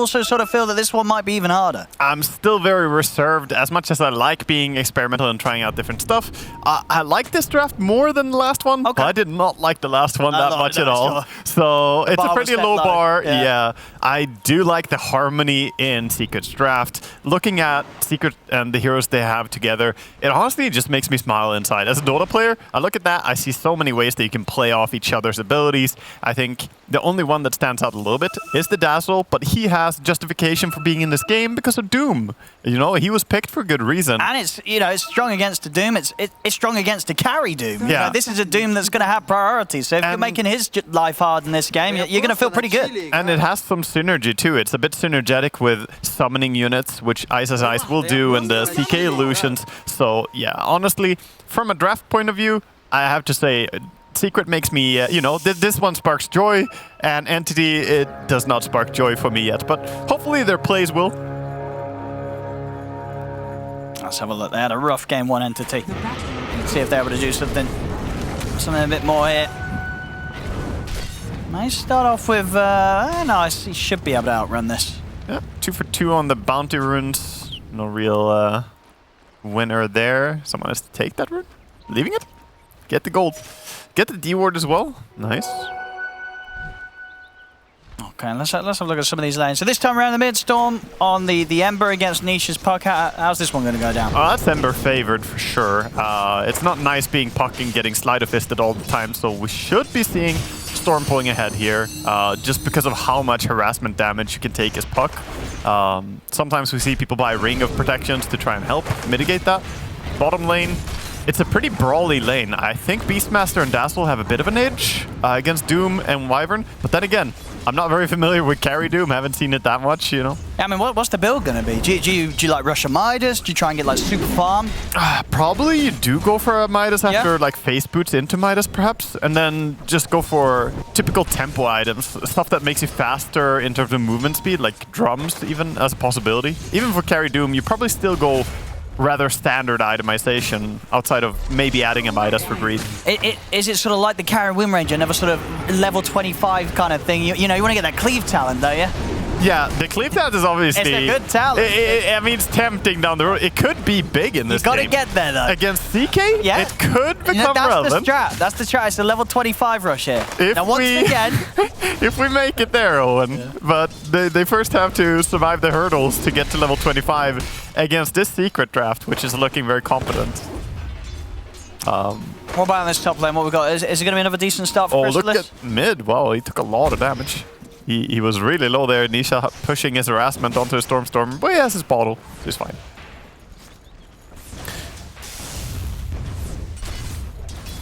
also sort of feel that this one might be even harder? I'm still very reserved. As much as I like being experimental and trying out different stuff, I like this draft more than the last one. Okay. I did not like the last one that much at all. Sure. So it's a pretty low bar. Yeah. I do like the harmony in Secret's draft. Looking at Secret and the heroes they have together, it honestly just makes me smile inside. As a Dota player, I look at that, I see so many ways that you can play off each other's abilities. I think the only one that stands out a little bit is the Dazzle, but he has justification for being in this game because of Doom. You know, he was picked for good reason. And it's, you know, it's strong against the Doom. It's strong against the carry Doom. Yeah. You know, this is a Doom that's going to have priorities. So if you're making his life hard in this game, you're going to feel pretty good. And it has some synergy too. It's a bit synergetic with summoning units, which Ice as Ice will do, and the CK illusions. So yeah, honestly, from a draft point of view, I have to say, Secret makes me, you know, this one sparks joy, and Entity, it does not spark joy for me yet. But hopefully their plays will. Let's have a look. They had a rough game one, Entity. Let's see if they're able to do something a bit more here. Nice start off with, nice. He should be able to outrun this. Yeah, 2 for 2 on the bounty runes. No real winner there. Someone has to take that rune. Leaving it. Get the gold. Get the D-ward as well. Nice. Okay, let's have a look at some of these lanes. So this time around the mid-storm on the Ember against Nisha's Puck. How's this one going to go down? Oh, that's Ember favored for sure. It's not nice being Puck and getting Slider Fisted all the time, so we should be seeing Storm pulling ahead here, just because of how much harassment damage you can take as Puck. Sometimes we see people buy Ring of Protections to try and help mitigate that. Bottom lane, it's a pretty brawly lane. I think Beastmaster and Dazzle have a bit of an edge against Doom and Wyvern, but then again, I'm not very familiar with carry Doom, haven't seen it that much, you know. I mean, what's the build going to be? Do you like rush a Midas? Do you try and get like super farm? Probably you do go for a Midas after like face boots into Midas perhaps, and then just go for typical tempo items, stuff that makes you faster in terms of movement speed, like drums even as a possibility. Even for carry Doom, you probably still go rather standard itemization outside of maybe adding a Midas for greed. Is it sort of like the carry Wind Ranger, another sort of level 25 kind of thing? You know, you want to get that cleave talent, don't you? Yeah, the cleave talent is obviously... It's a good talent. I mean, it's tempting down the road. It could be big in this game. You got to get there, though. Against CK? Yeah. It could become relevant. That's the strat. It's a level 25 rush here. If now, once again... if we make it there, Owen. Yeah. But they first have to survive the hurdles to get to level 25 against this Secret draft, which is looking very competent. What about on this top lane? What we got? Is it going to be another decent start for Chrysalis? Look at mid. Wow, he took a lot of damage. He was really low there. Nisha pushing his harassment onto a Storm, but he has his bottle, so he's fine.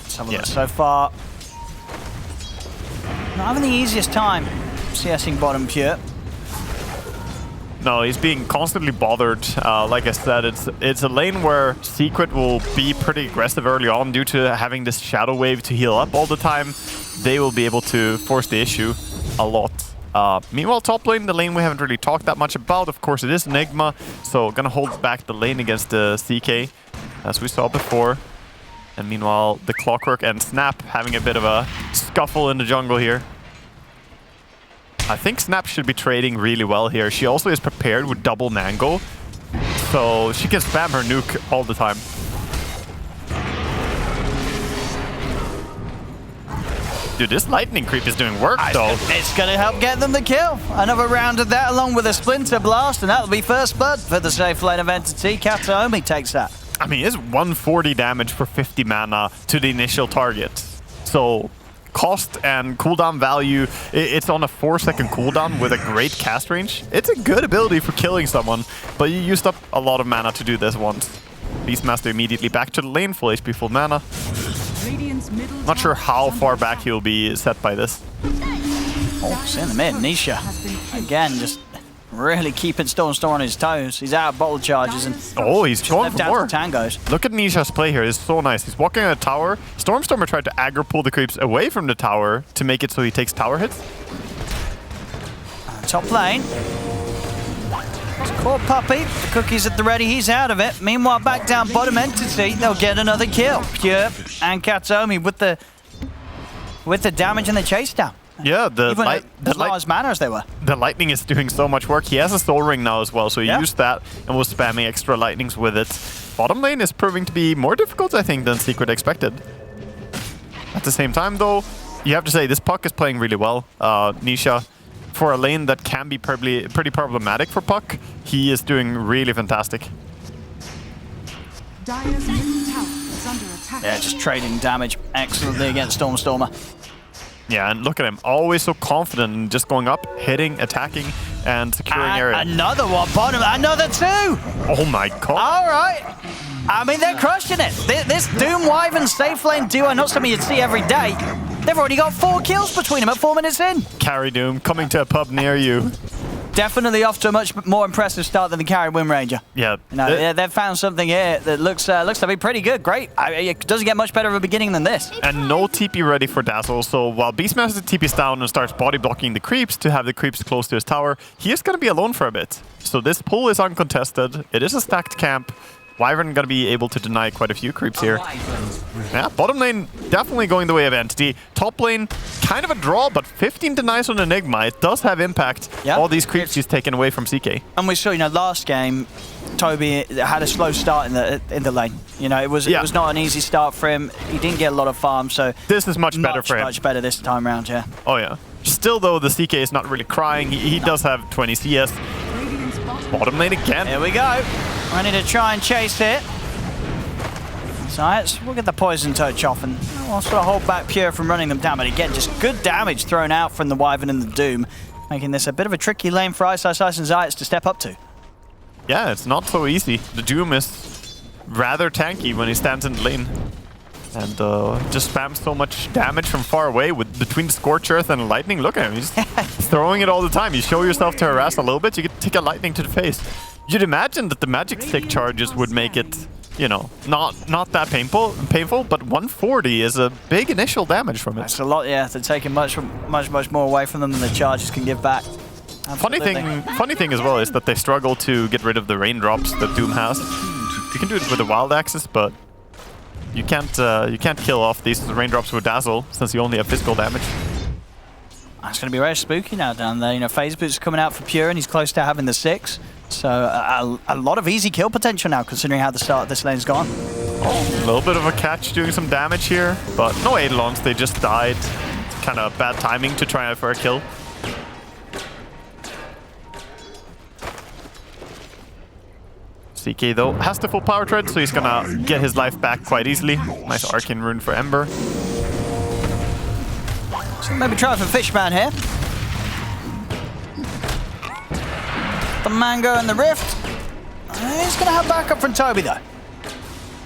Let's have a look so far. Not having the easiest time CSing bottom pure. No, he's being constantly bothered. Like I said, it's a lane where Secret will be pretty aggressive early on due to having this Shadow Wave to heal up all the time. They will be able to force the issue a lot. Meanwhile, top lane, the lane we haven't really talked that much about. Of course, it is Enigma, so gonna hold back the lane against the CK, as we saw before. And meanwhile, the Clockwork and Snap having a bit of a scuffle in the jungle here. I think Snap should be trading really well here. She also is prepared with double Mango, so she can spam her nuke all the time. Dude, this lightning creep is doing work, though. It's going to help get them the kill. Another round of that along with a Splinter Blast, and that'll be first blood for the safe lane of Entity. Kataomi takes that. I mean, it's 140 damage for 50 mana to the initial target. So, cost and cooldown value, it's on a 4-second cooldown with a great cast range. It's a good ability for killing someone, but you used up a lot of mana to do this once. Beastmaster immediately back to the lane, full HP, full mana. Not sure how far back he'll be set by this. Oh, it's in the mid. Nisha, again, just really keeping Storm on his toes. He's out of bottle charges and he's going for more. Tangos. Look at Nisha's play here. It's so nice. He's walking on a tower. Stormstormer tried to aggro pull the creeps away from the tower to make it so he takes tower hits. Top lane. It's caught Puppy. The cookie's at the ready. He's out of it. Meanwhile, back down bottom Entity. They'll get another kill. Pure and Kataomi with the damage and the chase down. Yeah, Even as low as mana as they were. The lightning is doing so much work. He has a soul ring now as well, so he used that and was spamming extra lightnings with it. Bottom lane is proving to be more difficult, I think, than Secret expected. At the same time, though, you have to say this Puck is playing really well. Nisha, for a lane that can be pretty problematic for Puck, he is doing really fantastic. Dire's middle tower is under attack. Yeah, just trading damage excellently against Stormer. Yeah, and look at him, always so confident in just going up, hitting, attacking, and securing area. Another one, bottom, another two! Oh my god. All right. I mean, they're crushing it. This Doom Wyvern safe lane duo, not something you'd see every day. They've already got 4 kills between them at 4 minutes in. Carry Doom coming to a pub near you. Definitely off to a much more impressive start than the Carry Wind Ranger. Yeah. You know, they've found something here that looks to be pretty good. Great. It doesn't get much better of a beginning than this. And no TP ready for Dazzle, so while Beastmaster TPs down and starts body blocking the creeps to have the creeps close to his tower, he is going to be alone for a bit. So this pull is uncontested. It is a stacked camp. Wyvern gonna be able to deny quite a few creeps here. Yeah, bottom lane definitely going the way of Entity. Top lane, kind of a draw, but 15 denies on Enigma. It does have impact. Yeah. All these creeps he's taken away from CK. And we saw, you know, last game, Toby had a slow start in the lane. You know, it was not an easy start for him. He didn't get a lot of farm, so this is much better for him. Much better this time around, yeah. Oh yeah. Still though, the CK is not really crying. He does have 20 CS. Bottom lane again. Here we go. Ready to try and chase it. So we'll get the poison touch off and we'll sort of hold back Pure from running them down. But again, just good damage thrown out from the Wyvern and the Doom, making this a bit of a tricky lane for Ice and Zayas to step up to. Yeah, it's not so easy. The Doom is rather tanky when he stands in the lane. And just spams so much damage from far away between the Scorch Earth and Lightning. Look at him, he's throwing it all the time. You show yourself to harass a little bit, you get to take a Lightning to the face. You'd imagine that the Magic Stick charges would make it, you know, not that painful, but 140 is a big initial damage from it. That's a lot, yeah. They're taking much more away from them than the charges can give back. Funny thing as well is that they struggle to get rid of the raindrops that Doom has. You can do it with the Wild Axes, but you can't kill off these raindrops with Dazzle since you only have physical damage. It's going to be very spooky now down there. You know, Phase Boot's coming out for Pure and he's close to having the 6. So a lot of easy kill potential now, considering how the start of this lane's gone. Oh, a little bit of a catch doing some damage here, but no Eidolons, they just died. Kind of bad timing to try out for a kill. CK though has the full power tread, so he's gonna get his life back quite easily. Nice Arcane Rune for Ember. So maybe try for Fishman here. The Mango and the Rift. He's going to have backup from Toby though.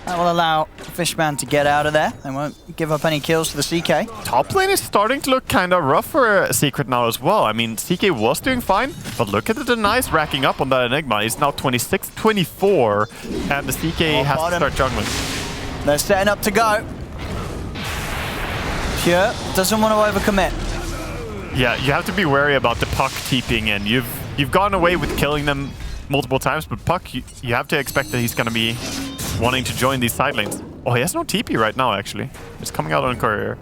That will allow Fishman to get out of there. They won't give up any kills to the CK. Top lane is starting to look kind of rough for Secret now as well. I mean, CK was doing fine, but look at the denies racking up on that Enigma. He's now 26-24, and the CK has to start jungling. They're setting up to go. Pure doesn't want to overcommit. Yeah, you have to be wary about the Puck TPing in. You've gone away with killing them multiple times, but Puck, you have to expect that he's going to be wanting to join these side lanes. Oh, he has no TP right now, actually. It's coming out on courier.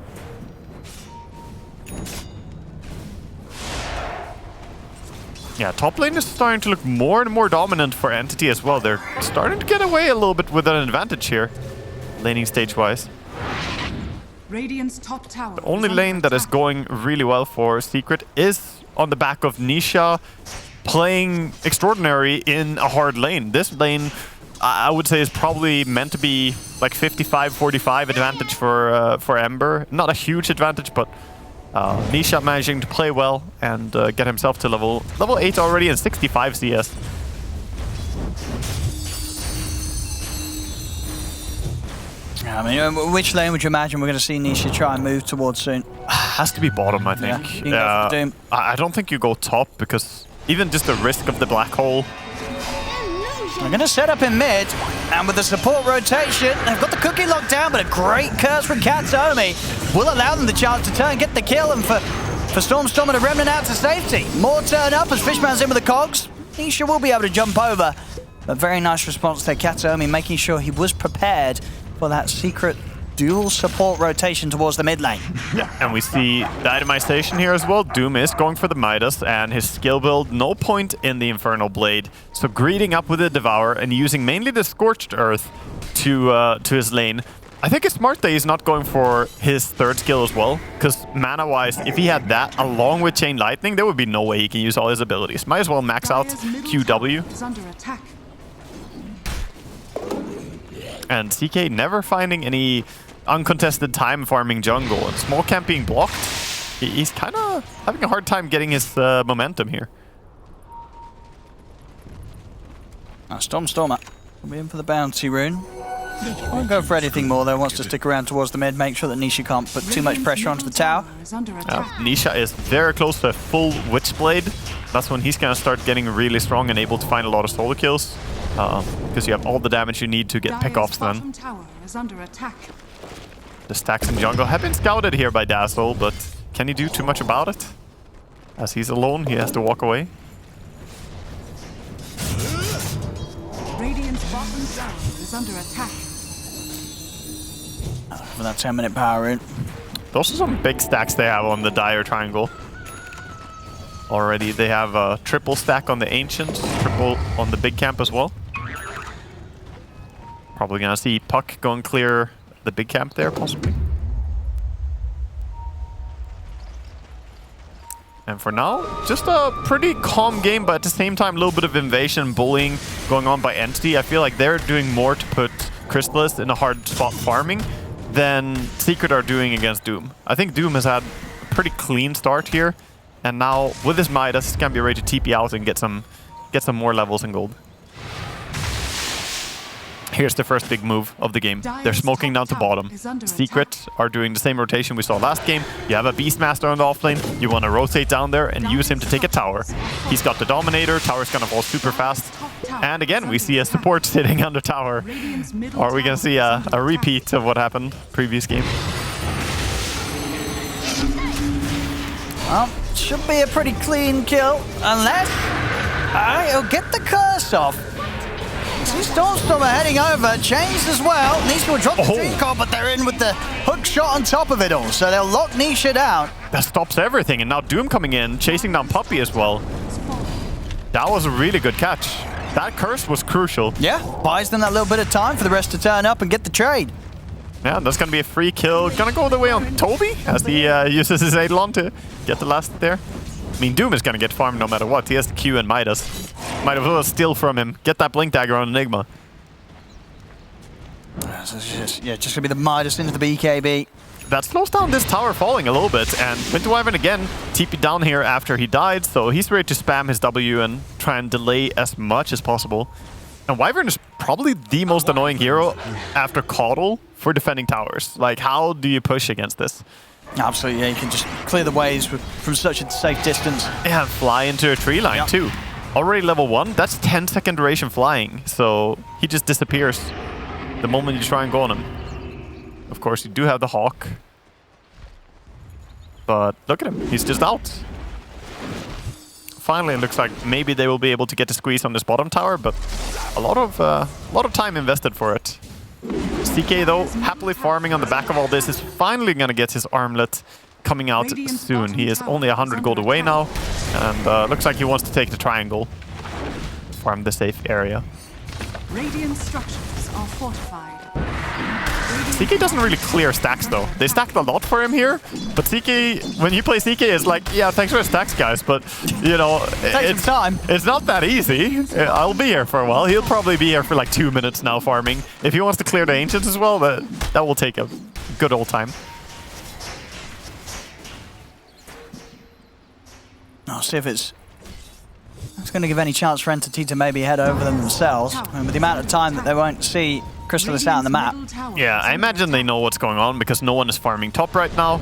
Yeah, top lane is starting to look more and more dominant for Entity as well. They're starting to get away a little bit with an advantage here, laning stage-wise. Radiant's top tower. The only lane that is going really well for Secret is on the back of Nisha playing extraordinary in a hard lane. This lane, I would say, is probably meant to be like 55-45 advantage for Ember. Not a huge advantage, but Nisha managing to play well and get himself to level 8 already and 65 CS. I mean, which lane would you imagine we're going to see Nisha try and move towards soon? Has to be bottom, I think. Yeah, I don't think you go top because even just the risk of the black hole. They're going to set up in mid, and with the support rotation, they've got the cookie locked down, but a great curse from Katsomi will allow them the chance to turn, get the kill, and for Storm and a Remnant out to safety. More turn up as Fishman's in with the cogs. Nisha will be able to jump over. A very nice response there, Katsomi, making sure he was prepared for that Secret dual support rotation towards the mid lane. Yeah, and we see the itemization here as well. Doom is going for the Midas and his skill build, no point in the Infernal Blade. So greeting up with the Devour and using mainly the Scorched Earth to his lane. I think it's smart that he's not going for his third skill as well, because mana-wise, if he had that along with Chain Lightning, there would be no way he can use all his abilities. Might as well max out QW. Is under attack. And CK never finding any uncontested time farming jungle, and small camp being blocked. He's kind of having a hard time getting his momentum here. Stormer will be in for the bounty rune. Won't go for anything more though, wants to stick around towards the mid, make sure that Nisha can't put too much pressure onto the tower. Is under attack. Nisha is very close to a full Witchblade. That's when he's going to start getting really strong and able to find a lot of solo kills. Because you have all the damage you need to get pickoffs then. Bottom tower is under attack. The stacks in jungle have been scouted here by Dazzle, but can he do too much about it? As he's alone, he has to walk away. Radiant's bottom tower is under attack. For that 10-minute power in. Those are some big stacks they have on the Dire Triangle. Already they have a triple stack on the Ancients, triple on the big camp as well. Probably gonna see Puck go and clear the big camp there, possibly. And for now, just a pretty calm game, but at the same time, a little bit of invasion, bullying going on by Entity. I feel like they're doing more to put Crystallis in a hard spot farming than Secret are doing against Doom. I think Doom has had a pretty clean start here, and now with his Midas, he's gonna be ready to TP out and get some more levels in gold. Here's the first big move of the game. They're smoking down to bottom. Secret are doing the same rotation we saw last game. You have a Beastmaster on the offlane. You want to rotate down there and use him to take a tower. He's got the Dominator. Tower's gonna fall super fast. And again, we see a support sitting under tower. Are we gonna see a repeat of what happened previous game? Well, should be a pretty clean kill, unless he'll get the curse off. See Stormstormer heading over, Chains as well. Nisha will drop the team call, but they're in with the hook shot on top of it all, so they'll lock Nisha down. That stops everything, and now Doom coming in, chasing down Puppey as well. That was a really good catch. That curse was crucial. Yeah, buys them that little bit of time for the rest to turn up and get the trade. Yeah, that's gonna be a free kill. Gonna go the way on Toby as he uses his Eidolon to get the last there. I mean, Doom is gonna get farmed no matter what. He has the Q and Midas. Might as well steal from him. Get that Blink Dagger on Enigma. So it's just gonna be the Midas into the BKB. That slows down this tower falling a little bit, and Winter Wyvern again TP down here after he died, so he's ready to spam his W and try and delay as much as possible. And Wyvern is probably the most annoying hero after Caudle for defending towers. Like, how do you push against this? Absolutely, yeah, you can just clear the waves from such a safe distance. Yeah, fly into a tree line too. Already level 1, that's 10-second duration flying, so he just disappears the moment you try and go on him. Of course, you do have the Hawk, but look at him, he's just out. Finally, it looks like maybe they will be able to get the squeeze on this bottom tower, but a lot of time invested for it. CK though, happily farming on the back of all this, is finally gonna get his armlet coming out soon. He is only 100 gold away now, and looks like he wants to take the triangle, farm the safe area. Radiant structures are fortified. CK doesn't really clear stacks though. They stacked a lot for him here, but CK, when you play CK, is like, yeah, thanks for the stacks, guys, but you know, it's not that easy. I'll be here for a while. He'll probably be here for like 2 minutes now farming. If he wants to clear the Ancients as well, that will take a good old time. I'll see if it's going to give any chance for Entity to maybe head over them themselves. I mean, with the amount of time that they won't see Crystallis out on the map. Yeah, I imagine they know what's going on because no one is farming top right now.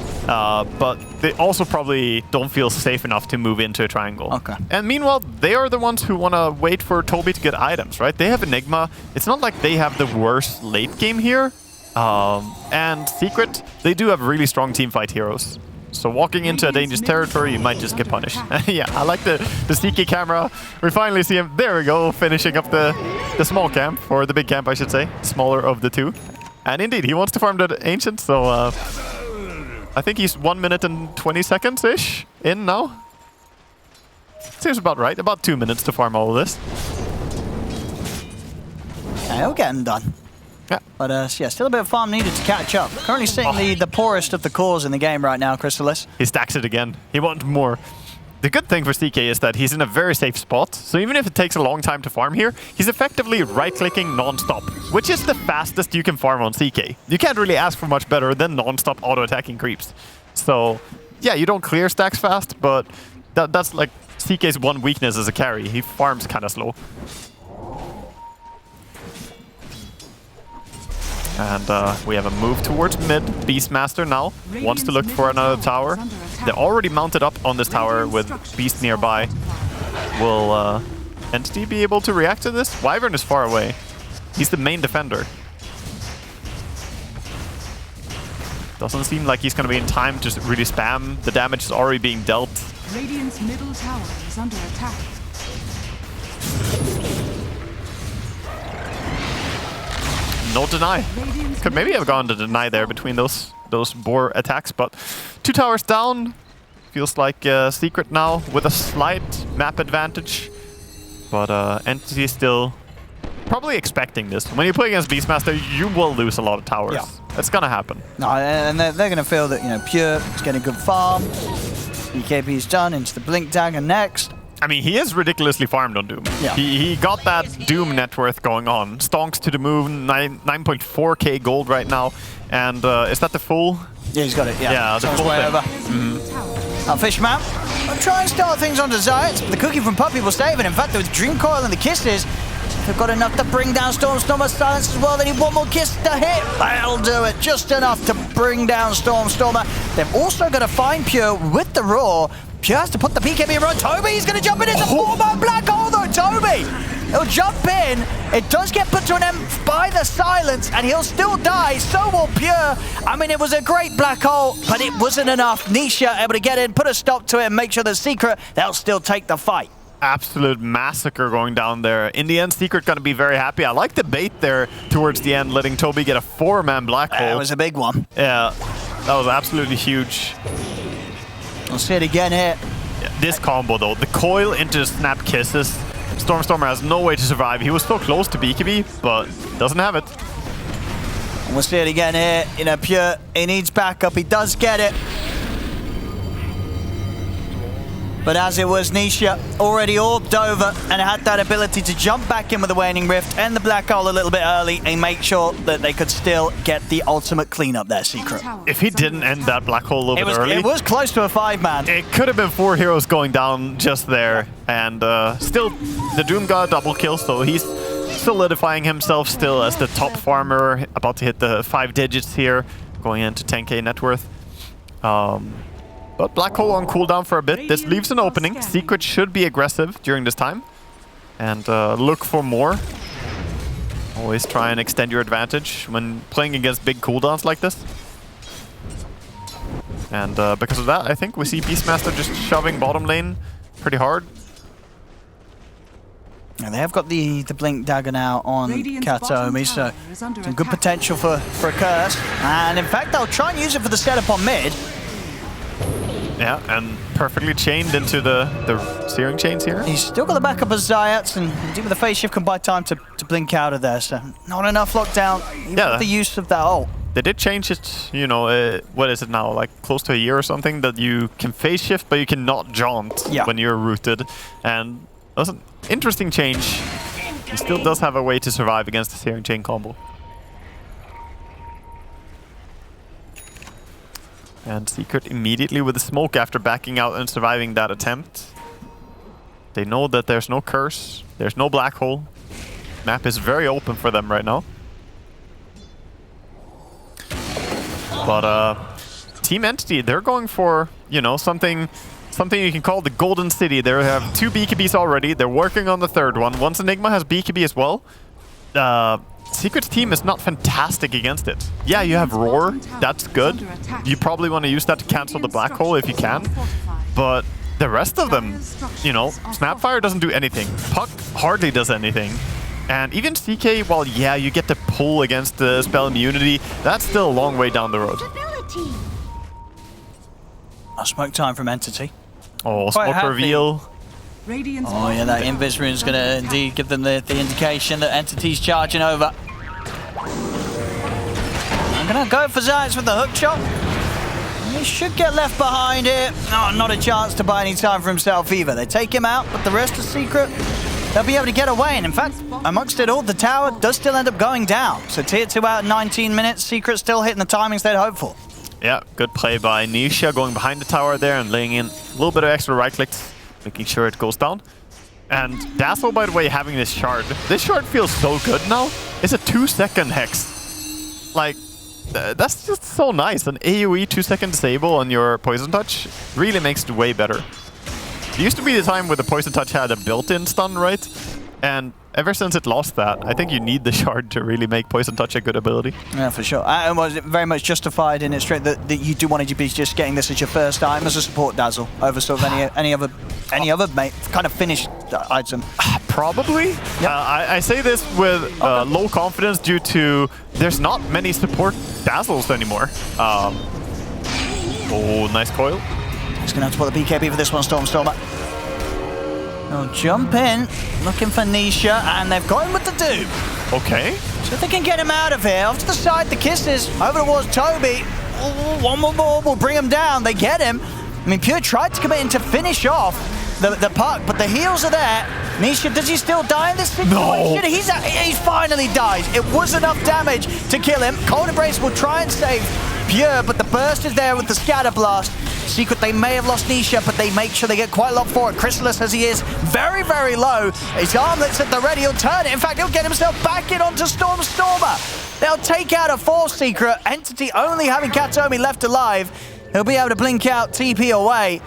But they also probably don't feel safe enough to move into a triangle. Okay. And meanwhile, they are the ones who want to wait for Toby to get items, right? They have Enigma. It's not like they have the worst late game here. And Secret, they do have really strong teamfight heroes. So walking into a dangerous territory, you might just get punished. Yeah, I like the CK camera. We finally see him. There we go, finishing up the small camp, or the big camp, I should say. Smaller of the two. And indeed, he wants to farm the Ancient, so I think he's 1 minute and 20 seconds-ish in now. Seems about right. About 2 minutes to farm all of this. Yeah, he'll get him done. Yeah. But yeah, still a bit of farm needed to catch up. Currently seeing the poorest of the cores in the game right now, Chrysalis. He stacks it again. He wants more. The good thing for CK is that he's in a very safe spot, so even if it takes a long time to farm here, he's effectively right-clicking non-stop, which is the fastest you can farm on CK. You can't really ask for much better than non-stop auto-attacking creeps. So, yeah, you don't clear stacks fast, but that's like CK's one weakness as a carry. He farms kind of slow. And we have a move towards mid. Beastmaster now wants to look for another tower. They're already mounted up on this tower with Beast nearby. Will Entity be able to react to this? Wyvern is far away. He's the main defender. Doesn't seem like he's going to be in time to really spam. The damage is already being dealt. Radiant's middle tower is under attack. No deny. Could maybe have gone to deny there between those boar attacks, but 2 towers down. Feels like Secret now with a slight map advantage. But Entity still probably expecting this. When you play against Beastmaster, you will lose a lot of towers. Yeah. It's gonna happen. No, and they're going to feel that, you know, Pure is getting good farm. BKB's done into the Blink Dagger next. I mean, he is ridiculously farmed on Doom. Yeah. He got that Doom net worth going on. Stonks to the moon, 9.4k gold right now. And is that the full? Yeah, he's got it. Yeah, Yeah, the full way thing. over. Fishman, I'll try and start things on Desires. The cookie from Puppy will save it. In fact, with Dream Coil and the kisses, they've got enough to bring down Stormstormer. Silence as well. They need one more kiss to hit. That'll do it. Just enough to bring down Stormstormer. They've also got to find Pure with the Roar. Pure has to put the BKB around Toby. He's going to jump in. It's a 4-man black hole though, Toby. He'll jump in. It does get put to an end by the silence, and he'll still die. So will Pure. I mean, it was a great black hole, but it wasn't enough. Nisha able to get in, put a stop to it, and make sure the Secret, they'll still take the fight. Absolute massacre going down there. In the end, Secret gonna be very happy. I like the bait there towards the end, letting Toby get a 4-man black hole. That was a big one. Yeah, that was absolutely huge. We'll see it again here. Yeah, this combo though, the coil into the snap kisses. Stormstormer has no way to survive. He was so close to BKB, but doesn't have it. And we'll see it again here. You know, Pure, he needs backup. He does get it. But as it was, Nisha already orbed over and had that ability to jump back in with the Waning Rift, end the black hole a little bit early, and make sure that they could still get the ultimate cleanup there, Secret. If he didn't end that black hole a little bit early... It was close to a 5-man. It could have been 4 heroes going down just there. And still, the Doom got a double kill, so he's solidifying himself still as the top farmer, about to hit the 5 digits here, going into 10k net worth. But Black Hole on cooldown for a bit. This leaves an opening. Secret should be aggressive during this time. And look for more. Always try and extend your advantage when playing against big cooldowns like this. And because of that, I think we see Beastmaster just shoving bottom lane pretty hard. And they have got the Blink Dagger now on Katomi, so some good potential for a curse. And in fact, they'll try and use it for the setup on mid. Yeah, and perfectly chained into the searing chains here. He's still got the backup of Zayats, and with the phase shift can buy time to blink out of there, so not enough lockdown. Yeah, the use of that ult. They did change it, you know, what is it now, like close to a year or something, that you can phase shift, but you cannot jaunt when you're rooted. And that was an interesting change. He still does have a way to survive against the searing chain combo. And Secret immediately with the smoke after backing out and surviving that attempt. They know that there's no curse, there's no black hole. Map is very open for them right now. But Team Entity, they're going for, you know, something you can call the Golden City. They have 2 BKBs already. They're working on the 3rd one. Once Enigma has BKB as well, Secret's team is not fantastic against it. Yeah, you have Roar, that's good. You probably want to use that to cancel the black hole if you can. But the rest of them, you know, Snapfire doesn't do anything. Puck hardly does anything. And even CK, while yeah, you get the pull against the spell immunity, that's still a long way down the road. Smoke time from Entity. Oh, smoke reveal. Radiant's Oh yeah, that Invis rune is going to indeed give them the indication that Entity's charging over. I'm going to go for Zayats with the hook shot. He should get left behind here. Oh, not a chance to buy any time for himself either. They take him out, but the rest is Secret. They'll be able to get away. And in fact, amongst it all, the tower does still end up going down. So tier 2 out 19 minutes. Secret still hitting the timings they'd hoped for. Yeah, good play by Nisha, going behind the tower there and laying in a little bit of extra right clicks, making sure it goes down. And Dazzle, by the way, having this shard. This shard feels so good now. It's a 2-second hex. Like, that's just so nice. An AoE 2-second disable on your Poison Touch really makes it way better. It used to be the time where the Poison Touch had a built-in stun, right? And ever since it lost that, I think you need the shard to really make Poison Touch a good ability. Yeah, for sure. And was it very much justified in its straight that you do want to be just getting this as your first item as a support Dazzle over sort of any other kind of finished item? Probably. Yep. I say this with low confidence due to there's not many support Dazzles anymore. Oh, nice coil. He's going to have to put the BKB for this one, Stormer. They'll jump in, looking for Nisha, and they've got him with the Doom. Okay. So if they can get him out of here, off to the side, the kisses, over towards Toby. Ooh, one more ball will bring him down. They get him. I mean, Pure tried to come in to finish off the puck, but the heals are there. Nisha, does he still die in this situation? No. He finally dies. It was enough damage to kill him. Cold Embrace will try and save Pure, but the burst is there with the Scatter Blast. Secret, they may have lost Nisha, but they make sure they get quite a lot for it. Chrysalis, as he is, very, very low. His armlet's at the ready. He'll turn it. In fact, he'll get himself back in onto Stormer. They'll take out a Force Secret. Entity only having Katomi left alive. He'll be able to blink out, TP away.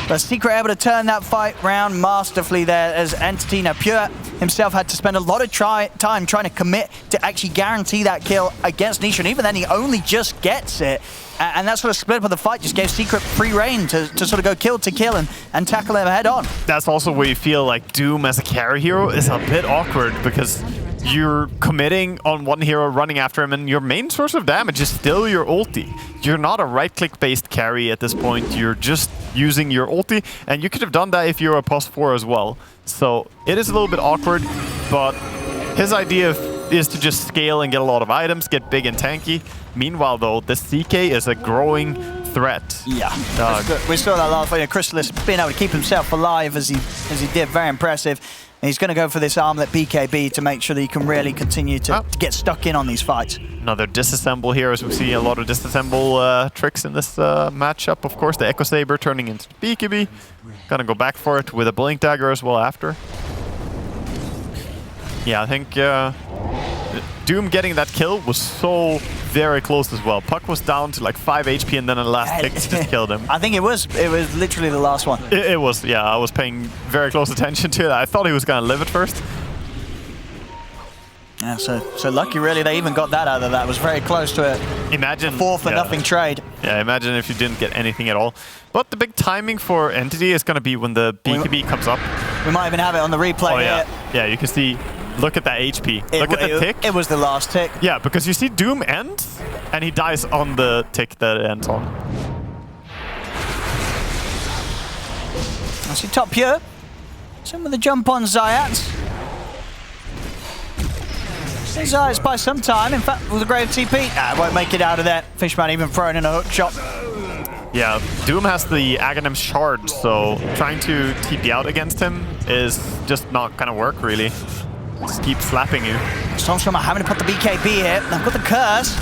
But Secret able to turn that fight round masterfully there as Entity. Now, Pure himself had to spend a lot of time trying to commit to actually guarantee that kill against Nisha. And even then, he only just gets it. And that sort of split up of the fight just gave Secret free reign to sort of go kill to kill and tackle him head on. That's also where you feel like Doom as a carry hero is a bit awkward because you're committing on one hero, running after him, and your main source of damage is still your ulti. You're not a right-click based carry at this point. You're just using your ulti, and you could have done that if you're a +4 as well. So it is a little bit awkward, but his idea is to just scale and get a lot of items, get big and tanky. Meanwhile, though, the CK is a growing threat. Yeah, that's good. We saw that last fight. Chrysalis being able to keep himself alive as he did, very impressive. And he's going to go for this armlet BKB to make sure that he can really continue to get stuck in on these fights. Another disassemble here, as we see a lot of disassemble tricks in this matchup. Of course, the Echo Saber turning into the BKB. Gonna go back for it with a Blink Dagger as well after. Yeah, I think Doom getting that kill was so very close as well. Puck was down to like 5 HP and then a last kick just killed him. I think it was literally the last one. It was, yeah. I was paying very close attention to it. I thought he was going to live at first. Yeah, so lucky really they even got that out of that. It was very close to a 4-for-nothing trade. Yeah, imagine if you didn't get anything at all. But the big timing for Entity is going to be when the BKB comes up. We might even have it on the replay here. Yeah, you can see. Look at that HP. Look at the tick. It was the last tick. Yeah, because you see Doom end, and he dies on the tick that it ends on. I see top Pure. Some of the jump on Zayats. Zayats by some time. In fact, with a grave TP, won't make it out of there. Fishman even throwing in a hook shot. Yeah, Doom has the Aghanim shard, so trying to TP out against him is just not gonna work really. Just keep slapping you. Stormstormer having to put the BKB here. They've got the curse.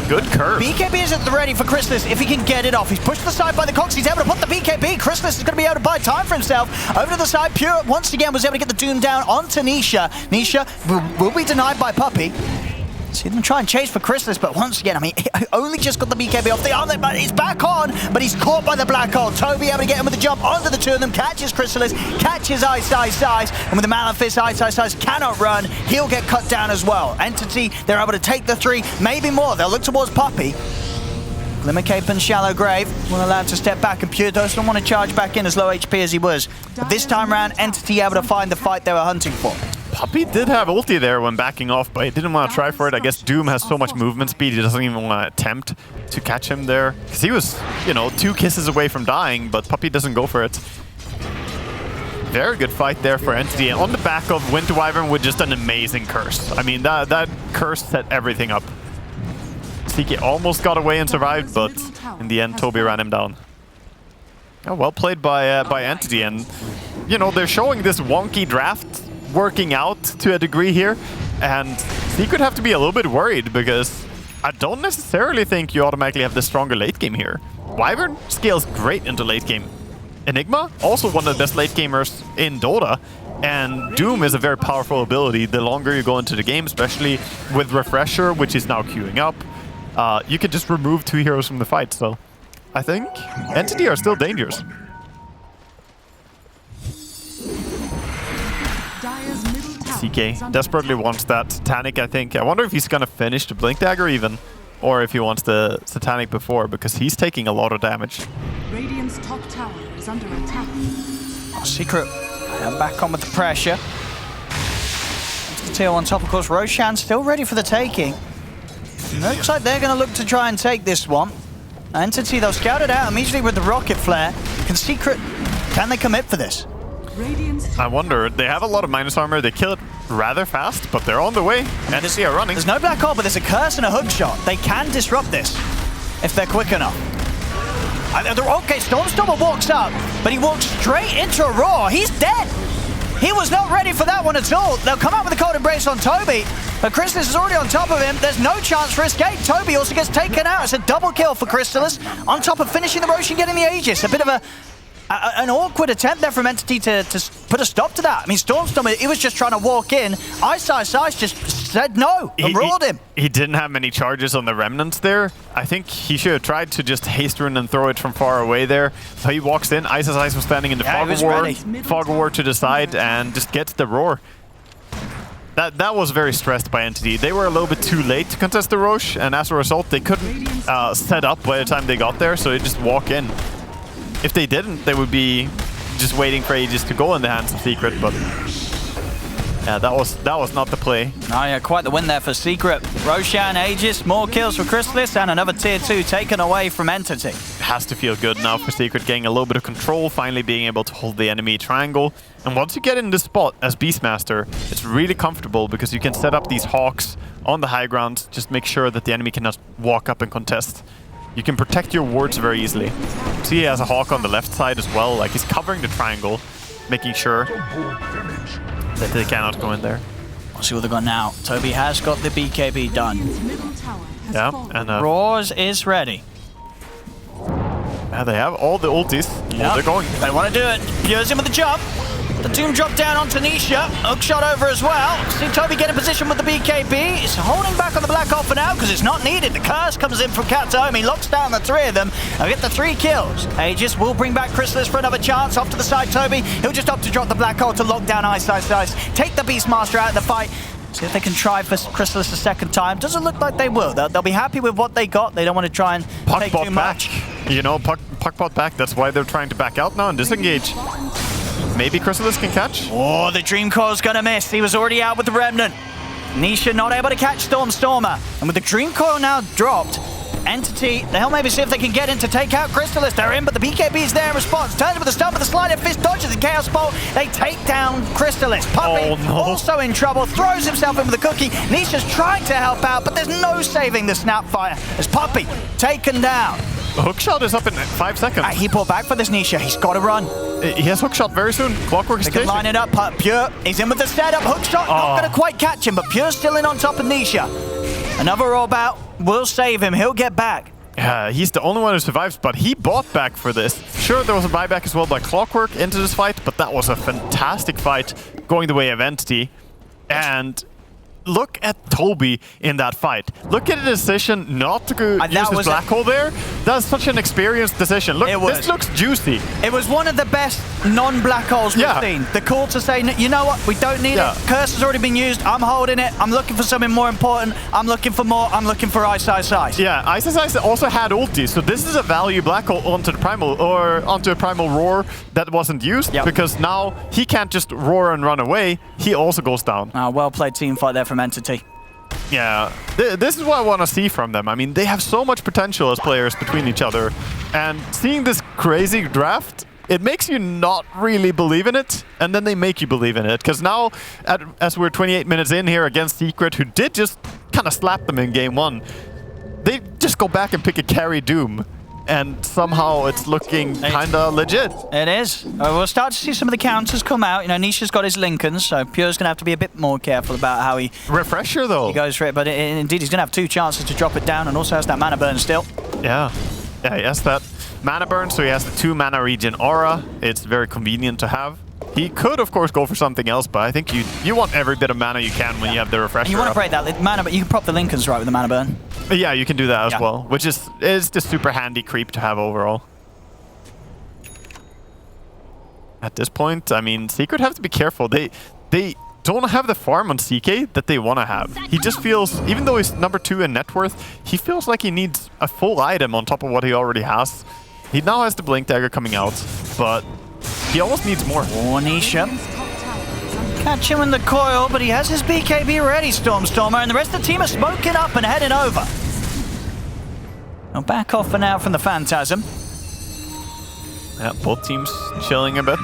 Good curse. BKB is at the ready for Chrysalis if he can get it off. He's pushed to the side by the Cox. He's able to put the BKB. Chrysalis is going to be able to buy time for himself. Over to the side. Pure once again was able to get the Doom down onto Nisha. Nisha will be denied by Puppey. See them try and chase for Chrysalis, but once again, I mean, he only just got the BKB off the armlet, but he's back on, but he's caught by the black hole. Toby able to get him with the jump onto the two of them, catches Chrysalis, catches Ice, and with the Malefice, Ice cannot run. He'll get cut down as well. Entity, they're able to take the 3, maybe more. They'll look towards Puppey. Glimmer Cape and Shallow Grave will allow him to step back, and Pure doesn't want to charge back in as low HP as he was. But this time round, Entity able to find the fight they were hunting for. Puppey did have ulti there when backing off, but he didn't want to try for it. I guess Doom has so much movement speed, he doesn't even want to attempt to catch him there. Because he was, you know, 2 kisses away from dying, but Puppey doesn't go for it. Very good fight there for Entity. And on the back of Winter Wyvern with just an amazing curse. I mean, that curse set everything up. CK almost got away and survived, but in the end, Toby ran him down. Oh, well played by Entity. And, you know, they're showing this wonky draft working out to a degree here. And Secret have to be a little bit worried because I don't necessarily think you automatically have the stronger late game here. Wyvern scales great into late game. Enigma, also one of the best late gamers in Dota. And Doom is a very powerful ability the longer you go into the game, especially with Refresher, which is now queuing up. You can just remove 2 heroes from the fight, so I think Entity are still dangerous. CK desperately wants that Satanic, I think. I wonder if he's gonna finish the Blink Dagger even, or if he wants the Satanic before, because he's taking a lot of damage. Radiant's top tower is under attack. Secret back on with the pressure. Tier 1 top, of course. Roshan still ready for the taking. Looks like they're going to look to try and take this one. Entity, they'll scout it out immediately with the rocket flare. Can they commit for this? I wonder. They have a lot of minus armor. They kill it rather fast, but they're on the way. Entity are running. There's no black hole, but there's a curse and a hook shot. They can disrupt this if they're quick enough. Okay, Stormstormer walks up, but he walks straight into a roar. He's dead. He was not ready for that one at all. They'll come out with a cold embrace on Toby, but Crystallis is already on top of him. There's no chance for escape. Toby also gets taken out. It's a double kill for Crystallis, on top of finishing the Roshan, getting the Aegis. A bit of an awkward attempt there from Entity to put a stop to that. I mean, Stormstormer, he was just trying to walk in. Ice just said no and ruled him. He didn't have many charges on the Remnants there. I think he should have tried to just haste run and throw it from far away there. So he walks in. Ice was standing in the Fog of War. Fog of War to the side and just gets the roar. That was very stressed by Entity. They were a little bit too late to contest the Roche, and as a result, they couldn't set up by the time they got there, so they just walk in. If they didn't, they would be just waiting for Aegis to go in the hands of Secret, but yeah, that was not the play. Oh yeah, quite the win there for Secret. Roshan, Aegis, more kills for Crystallis, and another tier 2 taken away from Entity. It has to feel good now for Secret, getting a little bit of control, finally being able to hold the enemy triangle. And once you get in this spot as Beastmaster, it's really comfortable because you can set up these hawks on the high ground, just make sure that the enemy cannot walk up and contest. You can protect your wards very easily. See, he has a hawk on the left side as well, like he's covering the triangle, making sure that they cannot go in there. We'll see what they've got now. Toby has got the BKB done. Yeah, and Roars is ready. Yeah, they have all the ultis. Yep. They're going. They want to do it. Pure's in with the jump. The Doom drop down onto Nisha. Hook shot over as well. See Toby get in position with the BKB. He's holding back on the Black Hole for now because it's not needed. The curse comes in from Kataomi, locks down the 3 of them. They'll get the 3 kills. Aegis will bring back Crystallis for another chance. Off to the side, Toby. He'll just opt to drop the Black Hole to lock down Ice. Take the Beastmaster out of the fight. See if they can try for Crystallis a second time. Doesn't look like they will. They'll be happy with what they got. They don't want to try and take too much. You know, Puck bot back. That's why they're trying to back out now and disengage. Maybe Crystallis can catch. Oh, the Dream Coil's gonna miss. He was already out with the Remnant. Nisha not able to catch Stormstormer. And with the Dream Coil now dropped, Entity, they'll maybe see if they can get in to take out Crystallis. They're in, but the BKB's there in response. Turns with the stun with the sliding fist, dodges the Chaos Bolt. They take down Crystallis. Puppey also in trouble, throws himself in with the cookie. Nisha's trying to help out, but there's no saving the Snapfire. As Puppey taken down. Hookshot is up in 5 seconds. He pulled back for this Nisha. He's got to run. He has hookshot very soon. Clockwork is They can line it up. Pure, he's in with the setup. Hookshot, not going to quite catch him, but Pure's still in on top of Nisha. Another roll bout will save him. He'll get back. He's the only one who survives, but he bought back for this. Sure, there was a buyback as well by Clockwork into this fight, but that was a fantastic fight going the way of Entity. And look at Toby in that fight. Look at the decision not to go use his black hole there. That's such an experienced decision. Look, this looks juicy. It was one of the best non-black holes we've seen. The call to say, you know what, we don't need it. Curse has already been used. I'm holding it. I'm looking for something more important. I'm looking for more. I'm looking for Ice Ice Ice. Yeah, Ice Ice Ice also had ulti, so this is a value black hole onto the primal or onto a primal roar that wasn't used because now he can't just roar and run away. He also goes down. Well played team fight there from Entity. Yeah, this is what I want to see from them. I mean, they have so much potential as players between each other. And seeing this crazy draft, it makes you not really believe in it. And then they make you believe in it. Because now, as we're 28 minutes in here against Secret, who did just kind of slap them in game 1, they just go back and pick a carry Doom. And somehow it's looking kind of legit. It is. We'll start to see some of the counters come out. You know, Nisha's got his Lincolns, so Pure's going to have to be a bit more careful about how he... Refresher, though. He goes for it, but indeed he's going to have 2 chances to drop it down and also has that mana burn still. Yeah. Yeah, he has that mana burn, so he has the 2 mana regen aura. It's very convenient to have. He could, of course, go for something else, but I think you want every bit of mana you can when you have the refresher. And you want to break that mana, but you can prop the Lincolns right with the mana burn. Yeah, you can do that as well, which is just super handy creep to have overall. At this point, I mean, Secret have to be careful. They don't have the farm on CK that they want to have. He just feels, even though he's number 2 in net worth, he feels like he needs a full item on top of what he already has. He now has the Blink Dagger coming out, but he almost needs more. Nisha. Catch him in the coil, but he has his BKB ready, Stormstormer, and the rest of the team are smoking up and heading over. Now back off for now from the Phantasm. Yeah, both teams chilling a bit.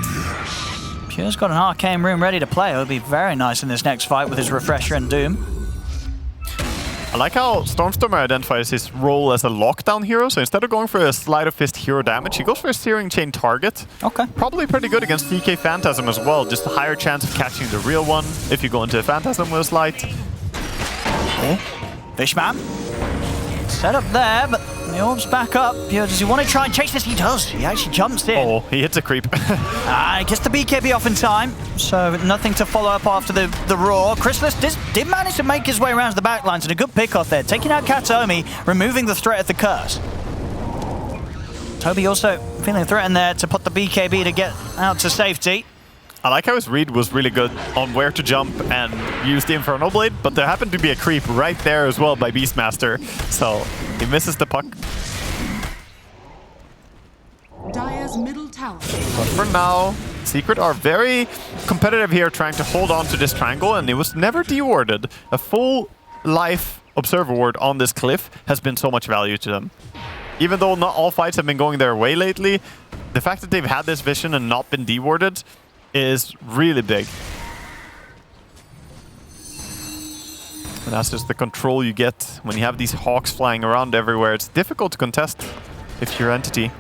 Pure's got an Arcane Rune ready to play. It'll be very nice in this next fight with his Refresher and Doom. I like how Stormstormer identifies his role as a lockdown hero, so instead of going for a Sleight of Fist hero damage, he goes for a Searing Chain target. Okay. Probably pretty good against CK Phantasm as well, just a higher chance of catching the real one if you go into a Phantasm with a Sleight. Fishman. Set up there, but the orb's back up. Does he want to try and chase this? He does. He actually jumps in. Oh, he hits a creep. Gets the BKB off in time, so nothing to follow up after the roar. Chrysalis did manage to make his way around to the backlines, and a good pick off there, taking out Katomi, removing the threat of the curse. Toby also feeling threatened there to put the BKB to get out to safety. I like how his read was really good on where to jump and use the Infernal Blade, but there happened to be a creep right there as well by Beastmaster, so he misses the puck. Dire's middle tower. But for now, Secret are very competitive here, trying to hold on to this triangle, and it was never dewarded. A full life Observer Ward on this cliff has been so much value to them. Even though not all fights have been going their way lately, the fact that they've had this vision and not been dewarded is really big. And that's just the control you get when you have these hawks flying around everywhere. It's difficult to contest if you're Entity.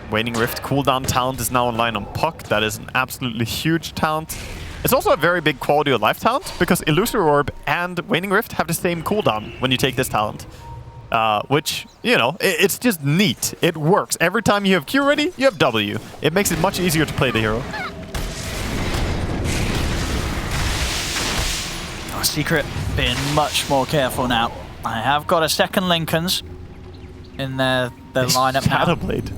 Waning Rift cooldown talent is now online on Puck. That is an absolutely huge talent. It's also a very big quality of life talent because Illusory Orb and Waning Rift have the same cooldown when you take this talent. Which, you know, it's just neat. It works. Every time you have Q ready, you have W. It makes it much easier to play the hero. Secret being much more careful now. I have got a second Lincolns in their lineup now. Shadowblade.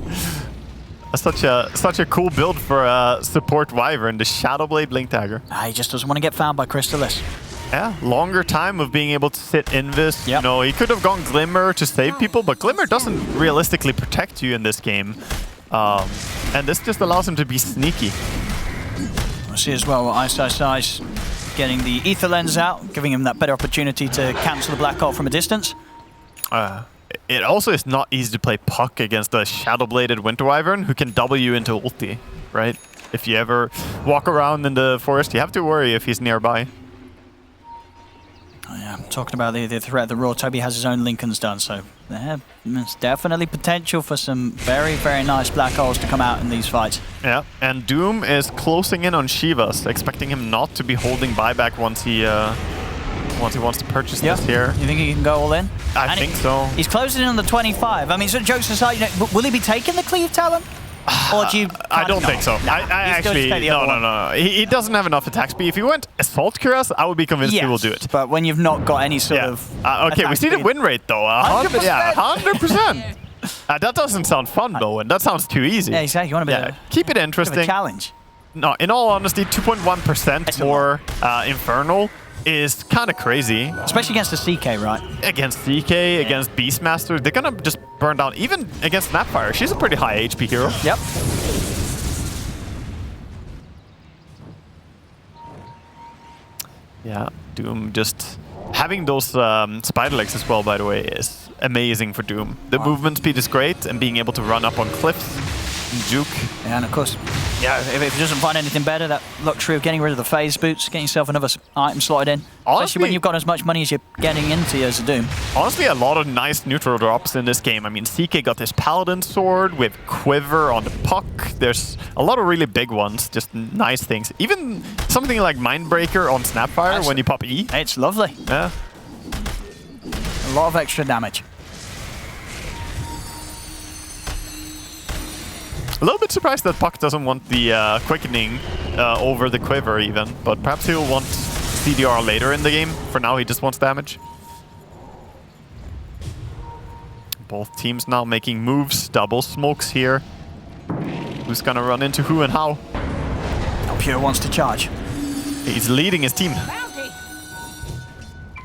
Such a cool build for a support Wyvern, the Shadowblade Blink Dagger. He just doesn't want to get found by Crystallis. Yeah, longer time of being able to sit Invis. You know, he could have gone Glimmer to save people, but Glimmer doesn't realistically protect you in this game. And this just allows him to be sneaky. I see as well Ice Ice Ice getting the Ether Lens out, giving him that better opportunity to cancel the Black Hole from a distance. It also is not easy to play Puck against a Shadowbladed Winter Wyvern who can W into ulti, right? If you ever walk around in the forest, you have to worry if he's nearby. Oh, yeah, talking about the threat of the Raw, Toby has his own Lincolns done, so there's definitely potential for some very, very nice black holes to come out in these fights. Yeah, and Doom is closing in on Shivas, expecting him not to be holding buyback once he wants to purchase this here. You think he can go all in? I think so. He's closing in on the 25. I mean, sort of jokes aside, you know, will he be taking the Cleave Talent? Or do you I don't think so. Nah, I actually, no. no. He doesn't have enough attack speed. If he went Assault Cuirass, I would be convinced he will do it. But when you've not got any sort of okay, we see the win rate though. 100%. Yeah, 100%. That doesn't sound fun though, and that sounds too easy. Yeah, exactly. You want a bit of, keep it bit interesting. of a challenge. No, in all honesty, 2.1% more Infernal is kind of crazy. Especially against the CK, right? Against CK, against Beastmaster, they're gonna just burn down. Even against Snapfire, she's a pretty high HP hero. Yep. Yeah, Doom just having those spider legs as well, by the way, is amazing for Doom. The movement speed is great, and being able to run up on cliffs and juke. Yeah, and of course, yeah, if he doesn't find anything better, that luxury of getting rid of the phase boots, getting yourself another item slotted in. Honestly, especially when you've got as much money as you're getting into as a Doom. Honestly, a lot of nice neutral drops in this game. I mean, CK got this Paladin sword with Quiver on the puck. There's a lot of really big ones, just nice things. Even something like Mindbreaker on Snapfire when you pop E. It's lovely. Yeah. A lot of extra damage. A little bit surprised that Puck doesn't want the quickening over the Quiver even, but perhaps he'll want CDR later in the game. For now, he just wants damage. Both teams now making moves, double smokes here. Who's gonna run into who and how? Pure wants to charge. He's leading his team.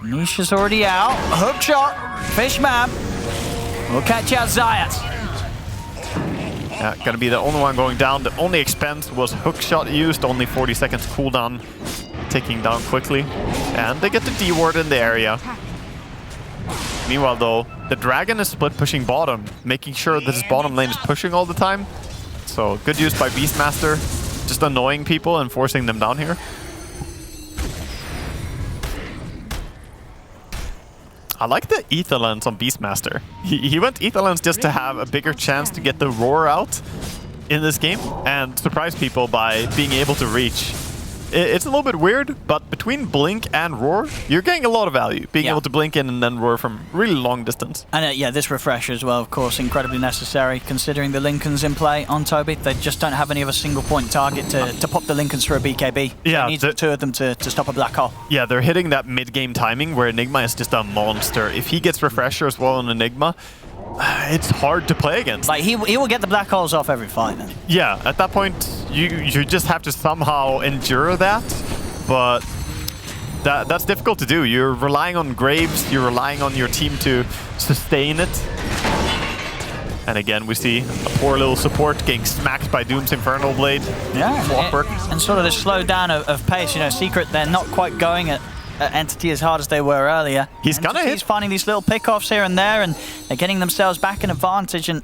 Nisha's already out. Hook shot. Fishman. We'll catch out Zayat. Yeah, gonna be the only one going down. The only expense was hook shot used, only 40 seconds cooldown, ticking down quickly. And they get the D ward in the area. Meanwhile though, the Dragon is split pushing bottom, making sure that his bottom lane is pushing all the time. So good use by Beastmaster, just annoying people and forcing them down here. I like the Ether Lens on Beastmaster. He went Ether Lens just to have a bigger chance to get the Roar out in this game and surprise people by being able to reach. It's a little bit weird, but between Blink and Roar, you're getting a lot of value. Being able to blink in and then roar from really long distance. And yeah, this refresher as well, of course, incredibly necessary considering the Lincolns in play on Toby. They just don't have any of a single point target to pop the Lincolns for a BKB. Yeah, it needs the two of them to stop a black hole. Yeah, they're hitting that mid-game timing where Enigma is just a monster. If he gets refresher as well on Enigma, it's hard to play against. Like he will get the black holes off every fight then. Yeah, at that point you just have to somehow endure that, but that's difficult to do. You're relying on Graves, you're relying on your team to sustain it. And again, we see a poor little support getting smacked by Doom's Infernal Blade. Yeah, Clockwork. And sort of the slowdown of pace. You know, Secret, they're not quite going at Entity as hard as they were earlier. He's gonna hit. He's finding these little pickoffs here and there, and they're getting themselves back in advantage. And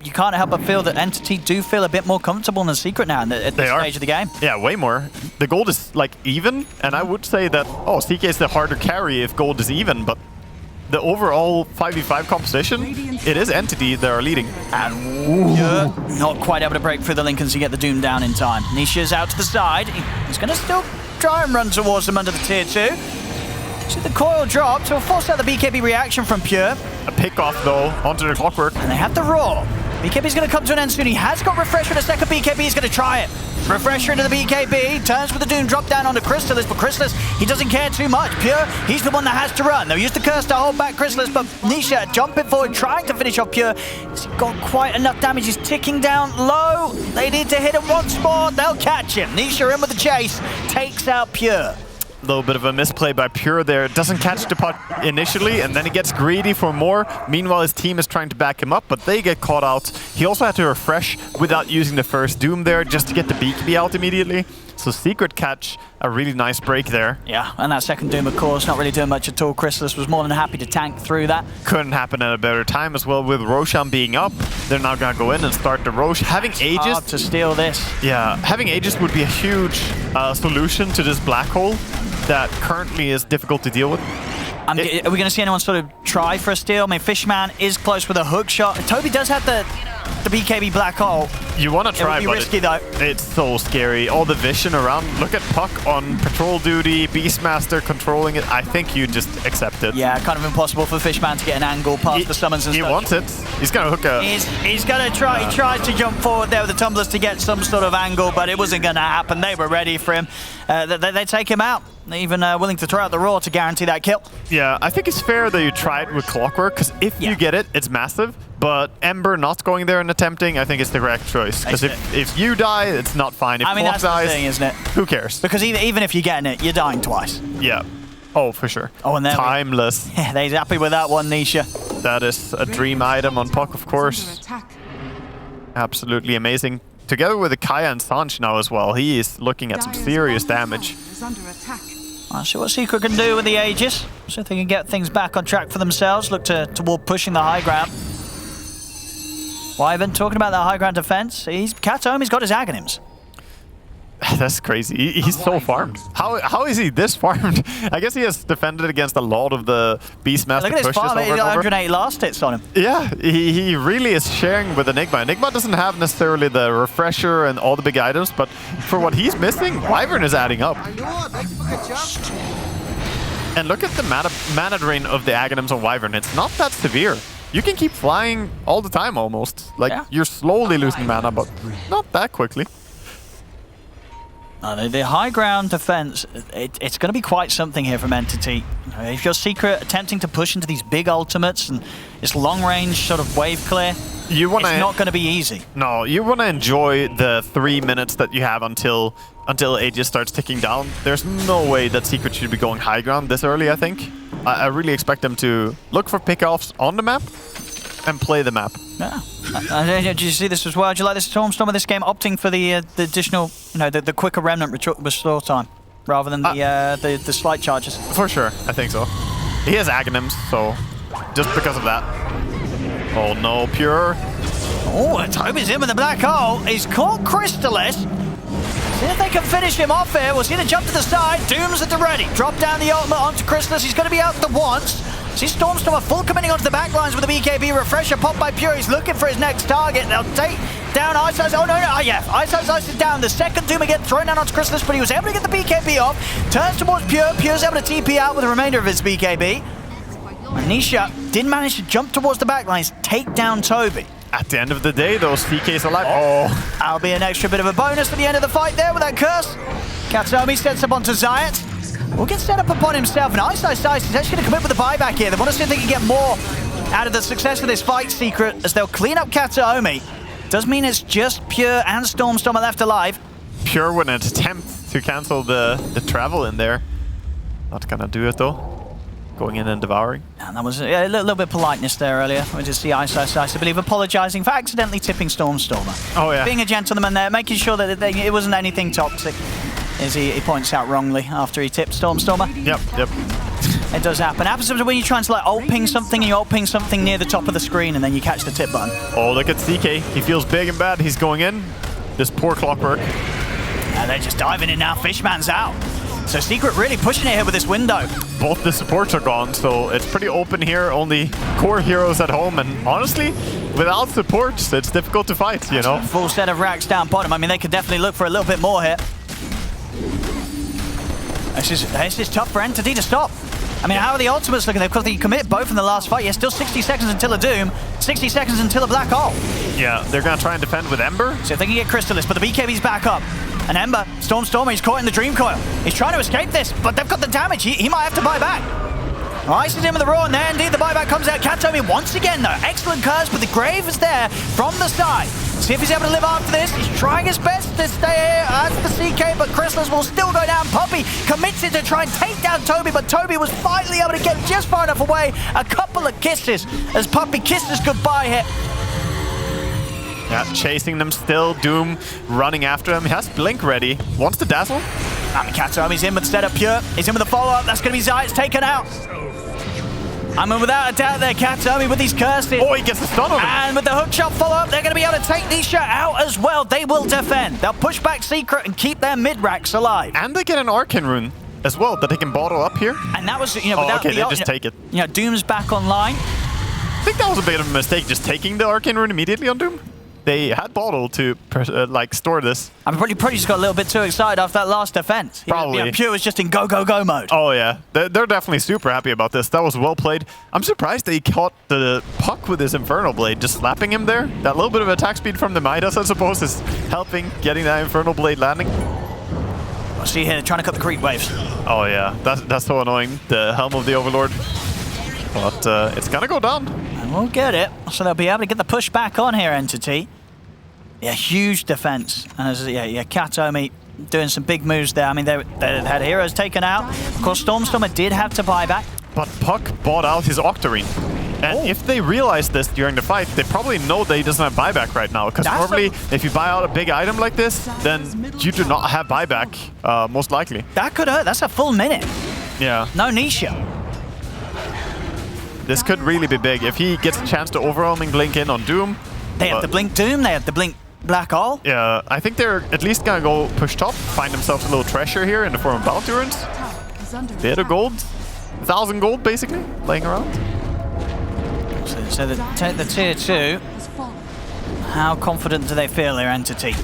you can't help but feel that Entity do feel a bit more comfortable than Secret now at this stage of the game. Yeah, way more. The gold is like even, and I would say that CK is the harder carry if gold is even, but the overall 5v5 composition, it is Entity that are leading. And not quite able to break through the Lincolns to get the Doom down in time. Nisha's out to the side. He's going to still try and run towards them under the tier 2. See the coil drop to force out the BKB reaction from Pure. A pick off though onto the Clockwork. And they have the Roar. BKB's going to come to an end soon. He has got Refresher in a second. BKB is going to try it. Refresher into the BKB. Turns with the Doom drop down onto Chrysalis, but Chrysalis, he doesn't care too much. Pure, he's the one that has to run. They'll use the curse to hold back Chrysalis, but Nisha jumping forward, trying to finish off Pure. He's got quite enough damage. He's ticking down low. They need to hit him once more. They'll catch him. Nisha in with the chase. Takes out Pure. A little bit of a misplay by Pure there. Doesn't catch the puck initially, and then he gets greedy for more. Meanwhile, his team is trying to back him up, but they get caught out. He also had to refresh without using the first Doom there, just to get the BKB out immediately. So Secret catch a really nice break there. Yeah, and that second Doom, of course, not really doing much at all. Chrysalis was more than happy to tank through that. Couldn't happen at a better time as well. With Roshan being up, they're now gonna go in and start the Rosh. Having Aegis hard to steal this. Yeah, having Aegis would be a huge solution to this black hole that currently is difficult to deal with. Are we going to see anyone sort of try for a steal? I mean, Fishman is close with a hook shot. Toby does have the the BKB black hole. You want to try, it would be but risky, though. It's so scary. All the vision around. Look at Puck on patrol duty, Beastmaster controlling it. I think you just accept it. Yeah, kind of impossible for Fishman to get an angle past the summons and stuff. He wants it. He's going to hook a... He's going to try. He tried to jump forward there with the tumblers to get some sort of angle, but it wasn't going to happen. They were ready for him. They take him out. Even willing to throw out the raw to guarantee that kill. Yeah, I think it's fair that you try it with Clockwork, because if you get it, it's massive. But Ember not going there and attempting, I think it's the correct choice. Because if you die, it's not fine. If that's dies, the thing, isn't it? Who cares? Because even if you're getting it, you're dying twice. Yeah. Oh, for sure. Oh, and there Timeless. Yeah, they're happy with that one, Nisha. That is a dream item on Puck, of course. Absolutely amazing. Together with the Kaya and Sanch now as well, he is looking at some serious damage. I'll see what Secret can do with the Aegis. See if they can get things back on track for themselves. Look toward pushing the high ground. Wyvern talking about that high ground defense. Katomi's got his Aghanims. That's crazy. He's so farmed. How is he this farmed? I guess he has defended against a lot of the Beastmaster pushes. Look at his farm. He's got 180 last hits on him. Yeah, he really is sharing with Enigma. Enigma doesn't have necessarily the refresher and all the big items, but for what he's missing, Wyvern is adding up. And look at the mana drain of the Aghanims on Wyvern. It's not that severe. You can keep flying all the time almost. Like, you're slowly losing mana, but not that quickly. The high ground defense, it's going to be quite something here from Entity. If you're Secret attempting to push into these big ultimates and this long range sort of wave clear, it's not going to be easy. No, you want to enjoy the 3 minutes that you have until Aegis starts ticking down. There's no way that Secret should be going high ground this early, I think. I really expect them to look for pickoffs on the map and play the map. Yeah. Did you see this as well? Do you like this Storm of this game, opting for the additional, the quicker remnant restore time rather than the slight charges? For sure, I think so. He has Aghanims, so just because of that. Oh no, Pure. Oh, Toby's in with the black hole. He's caught Crystallis. See if they can finish him off here. We'll see the jump to the side. Doom's at the ready. Drop down the ultimate onto Crystallis. He's going to be out the once. See Stormstormer full committing onto the back lines with a BKB refresher popped by Pure. He's looking for his next target. They'll take down Ice Ice. Oh, no. Ice Ice is down. The second Doom again thrown down onto Crystallis, but he was able to get the BKB off. Turns towards Pure. Pure's able to TP out with the remainder of his BKB. And Nisha did manage to jump towards the back lines, take down Toby. At the end of the day, those CKs are alive. Oh. That'll be an extra bit of a bonus for the end of the fight there with that curse. Katomi sets up onto Zayat. Will get set up upon himself, and Ice is actually going to commit with the buyback here. They want to see if they can get more out of the success of this fight, Secret, as they'll clean up Katomi. Does mean it's just Pure and Stormstormer left alive. Pure with an attempt to cancel the travel in there. Not gonna do it though. Going in and devouring. And that was a little bit of politeness there earlier. We just see Ice, I believe, apologizing for accidentally tipping Stormstormer. Oh yeah. Being a gentleman there, making sure that it wasn't anything toxic. As he points out wrongly after he tipped Stormstormer. Yep. It does happen. It happens when you're trying to like ult ping something and you ult ping something near the top of the screen and then you catch the tip button. Oh, look at CK. He feels big and bad. He's going in. This poor Clockwork. And they're just diving in now. Fishman's out. So Secret really pushing it here with this window. Both the supports are gone, so it's pretty open here. Only core heroes at home, and honestly, without supports, it's difficult to fight, you know? Full set of racks down bottom. I mean, they could definitely look for a little bit more here. This is tough for Entity to stop. I mean, how are the ultimates looking? Because they commit both in the last fight. Yeah, still 60 seconds until a Doom, 60 seconds until a black hole. Yeah, they're going to try and defend with Ember. So if they can get Crystallis, but the BKB's back up. And Ember, Stormstormer, he's caught in the Dream Coil. He's trying to escape this, but they've got the damage. He might have to buy back. Ice is in with the Raw, and there indeed the buyback comes out. Katomi once again, though. Excellent curse, but the Grave is there from the side. See if he's able to live after this. He's trying his best to stay here as the CK, but Crystallis will still go down. Puppey commits it to try and take down Toby, but Toby was finally able to get just far enough away. A couple of kisses as Puppey kisses goodbye here. Yeah, chasing them still. Doom running after him. He has Blink ready. Wants to dazzle. I mean, Katomi's in with the setup Pure. He's in with the follow-up. That's going to be Zayat's taken out. I mean, without a doubt there, Katomi with these curses. Oh, he gets the stun on him. And with the hookshot follow-up, they're going to be able to take Nisha out as well. They will defend. They'll push back Secret and keep their mid-racks alive. And they get an Arcane Rune as well that they can bottle up here. And that was, without okay, they just take it. Doom's back online. I think that was a bit of a mistake, just taking the Arcane Rune immediately on Doom. they had bottle to like store this. I'm probably just got a little bit too excited after that last defense. Probably. Pure was just in go, go, go mode. Oh yeah, they're definitely super happy about this. That was well played. I'm surprised they caught the puck with his Infernal Blade, just slapping him there. That little bit of attack speed from the Midas, I suppose, is helping getting that Infernal Blade landing. I see here, trying to cut the creep waves. Oh yeah, that's so annoying. The Helm of the Overlord. But it's gonna go down. And we'll get it. So they'll be able to get the push back on here, Entity. Yeah, huge defense. And yeah, Katomi doing some big moves there. I mean, they had heroes taken out. Of course, Stormstormer did have to buy back. But Puck bought out his Octarine. And if they realize this during the fight, they probably know that he doesn't have buyback right now. Because normally, if you buy out a big item like this, then you do not have buyback, most likely. That could hurt. That's a full minute. Yeah. No Nisha. This could really be big. If he gets a chance to overwhelming blink in on Doom. They have the blink Doom. They have the blink Black Hole. Yeah, I think they're at least gonna go push top, find themselves a little treasure here in the form of Bounty Runes. Bit of gold. 1,000 gold, basically, laying around. So take the tier 2. How confident do they feel, their Entity?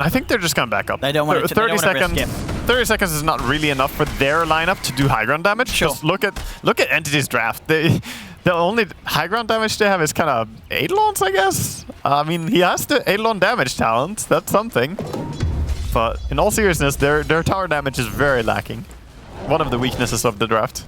I think they're just gonna back up. They don't want to 30 seconds. risk it. 30 seconds is not really enough for their lineup to do high ground damage. Sure. Just look at Entity's draft. The only high ground damage they have is kind of Eidolons, I guess. I mean, he has the Eidolon damage talent. That's something. But in all seriousness, their tower damage is very lacking. One of the weaknesses of the draft.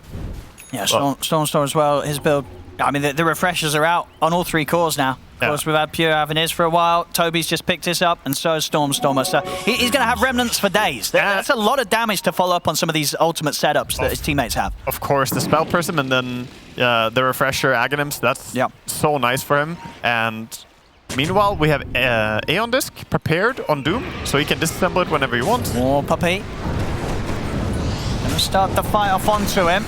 Yeah, Stormstorm as well. His build. I mean, the refreshers are out on all 3 cores now. Of course, we've had Pure having his for a while. Toby's just picked this up, and so is Stormstormer. So he's going to have remnants for days. That's a lot of damage to follow up on some of these ultimate setups that his teammates have. Of course, the Spell Prism and then the Refresher Aghanims. That's so nice for him. And meanwhile, we have Aeon Disc prepared on Doom, so he can disassemble it whenever he wants. More Puppy. Going to start the fight off onto him.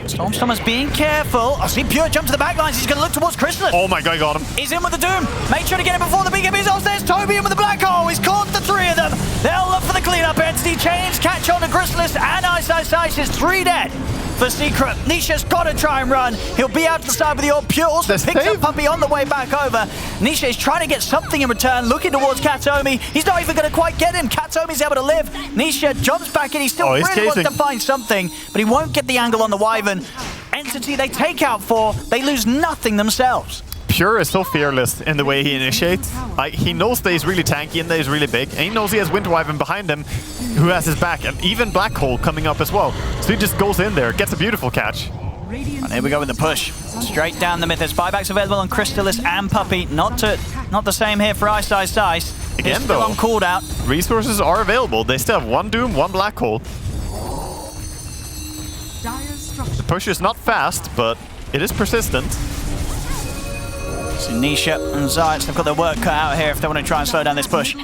Stormstormer's being careful. I see Pure jump to the back lines. He's going to look towards Chrysalis. Oh my god, got him. He's in with the Doom. Make sure to get him before the big hit. He's upstairs. Toby in with the Black Hole. He's caught the 3 of them. They'll look for the cleanup. Entity chains catch on to Chrysalis and Ice is 3 dead. For Secret, Nisha's got to try and run. He'll be out to the side with the old Pure. Also picks up Puppy on the way back over. Nisha is trying to get something in return, looking towards Katomi. He's not even going to quite get him. Katomi's able to live. Nisha jumps back in. He still really wants to find something, but he won't get the angle on the Wyvern. Entity, they take out 4. They lose nothing themselves. Pure is so fearless in the way he initiates. Like, he knows that he's really tanky and that he's really big, and he knows he has Winter Wyvern behind him who has his back, and even Black Hole coming up as well. So he just goes in there, gets a beautiful catch. And here we go with the push. Straight down the mid. There's buybacks available on Chrysalis and Puppy. Not the same here for Ice. Again, still though, on cooldown. Resources are available. They still have 1 Doom, 1 Black Hole. The push is not fast, but it is persistent. So Nisha and Zayats, they've got their work cut out here if they want to try and slow down this push.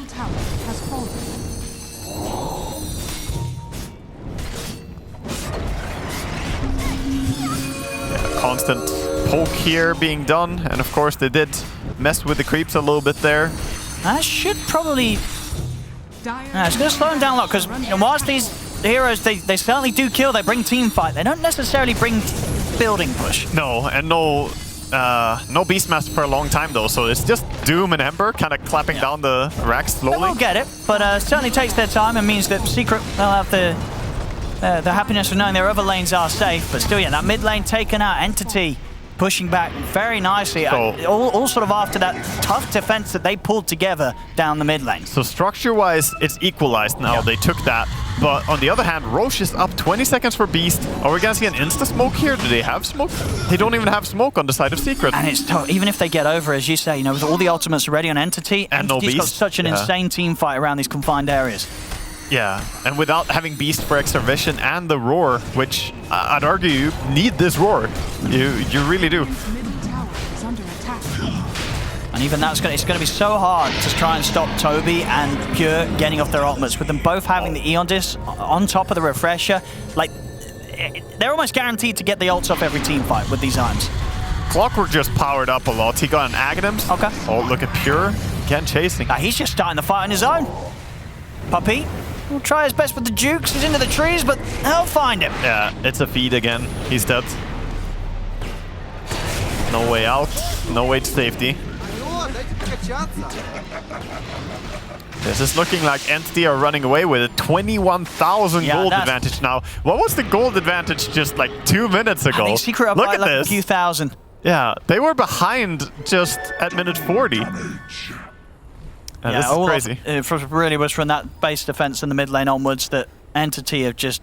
Constant poke here being done, and of course they did mess with the creeps a little bit there. That should probably... it's going to slow them down a lot, because whilst these heroes, they certainly do kill, they bring team fight, they don't necessarily bring building push. No, and no Beastmaster for a long time though, so it's just Doom and Ember kind of clapping down the racks slowly. They will get it, but it certainly takes their time and means that Secret, they'll have the happiness of knowing their other lanes are safe, but still, yeah, that mid lane taken out. Entity pushing back very nicely, all sort of after that tough defense that they pulled together down the mid lane. So structure-wise, it's equalized now. They took that. But on the other hand, Roche is up 20 seconds for Beast. Are we going to see an insta-smoke here? Do they have smoke? They don't even have smoke on the side of Secret. And it's tough. Even if they get over, as you say, you know, with all the ultimates ready on Entity, and no Beast. Got such an insane team fight around these confined areas. Yeah, and without having Beast for extra vision and the Roar, which I'd argue you need this Roar. You really do. And even that's it's going to be so hard to try and stop Toby and Pure getting off their ultimates, with them both having the Aeon Disc on top of the Refresher. Like, they're almost guaranteed to get the ults off every team fight with these items. Clockwork just powered up a lot. He got an Aghanims. Okay. Oh, look at Pure. Again, chasing. He's just starting the fight on his own. Puppy will try his best with the Jukes. He's into the trees, but they'll find him. Yeah, it's a feed again. He's dead. No way out. No way to safety. This is looking like Entity are running away with it. 21,000 gold advantage now. What was the gold advantage just like 2 minutes ago? I think Secret up Look by at like this. a few thousand. Yeah, they were behind just at minute 40. This is crazy. It really was from that base defense in the mid lane onwards that Entity have just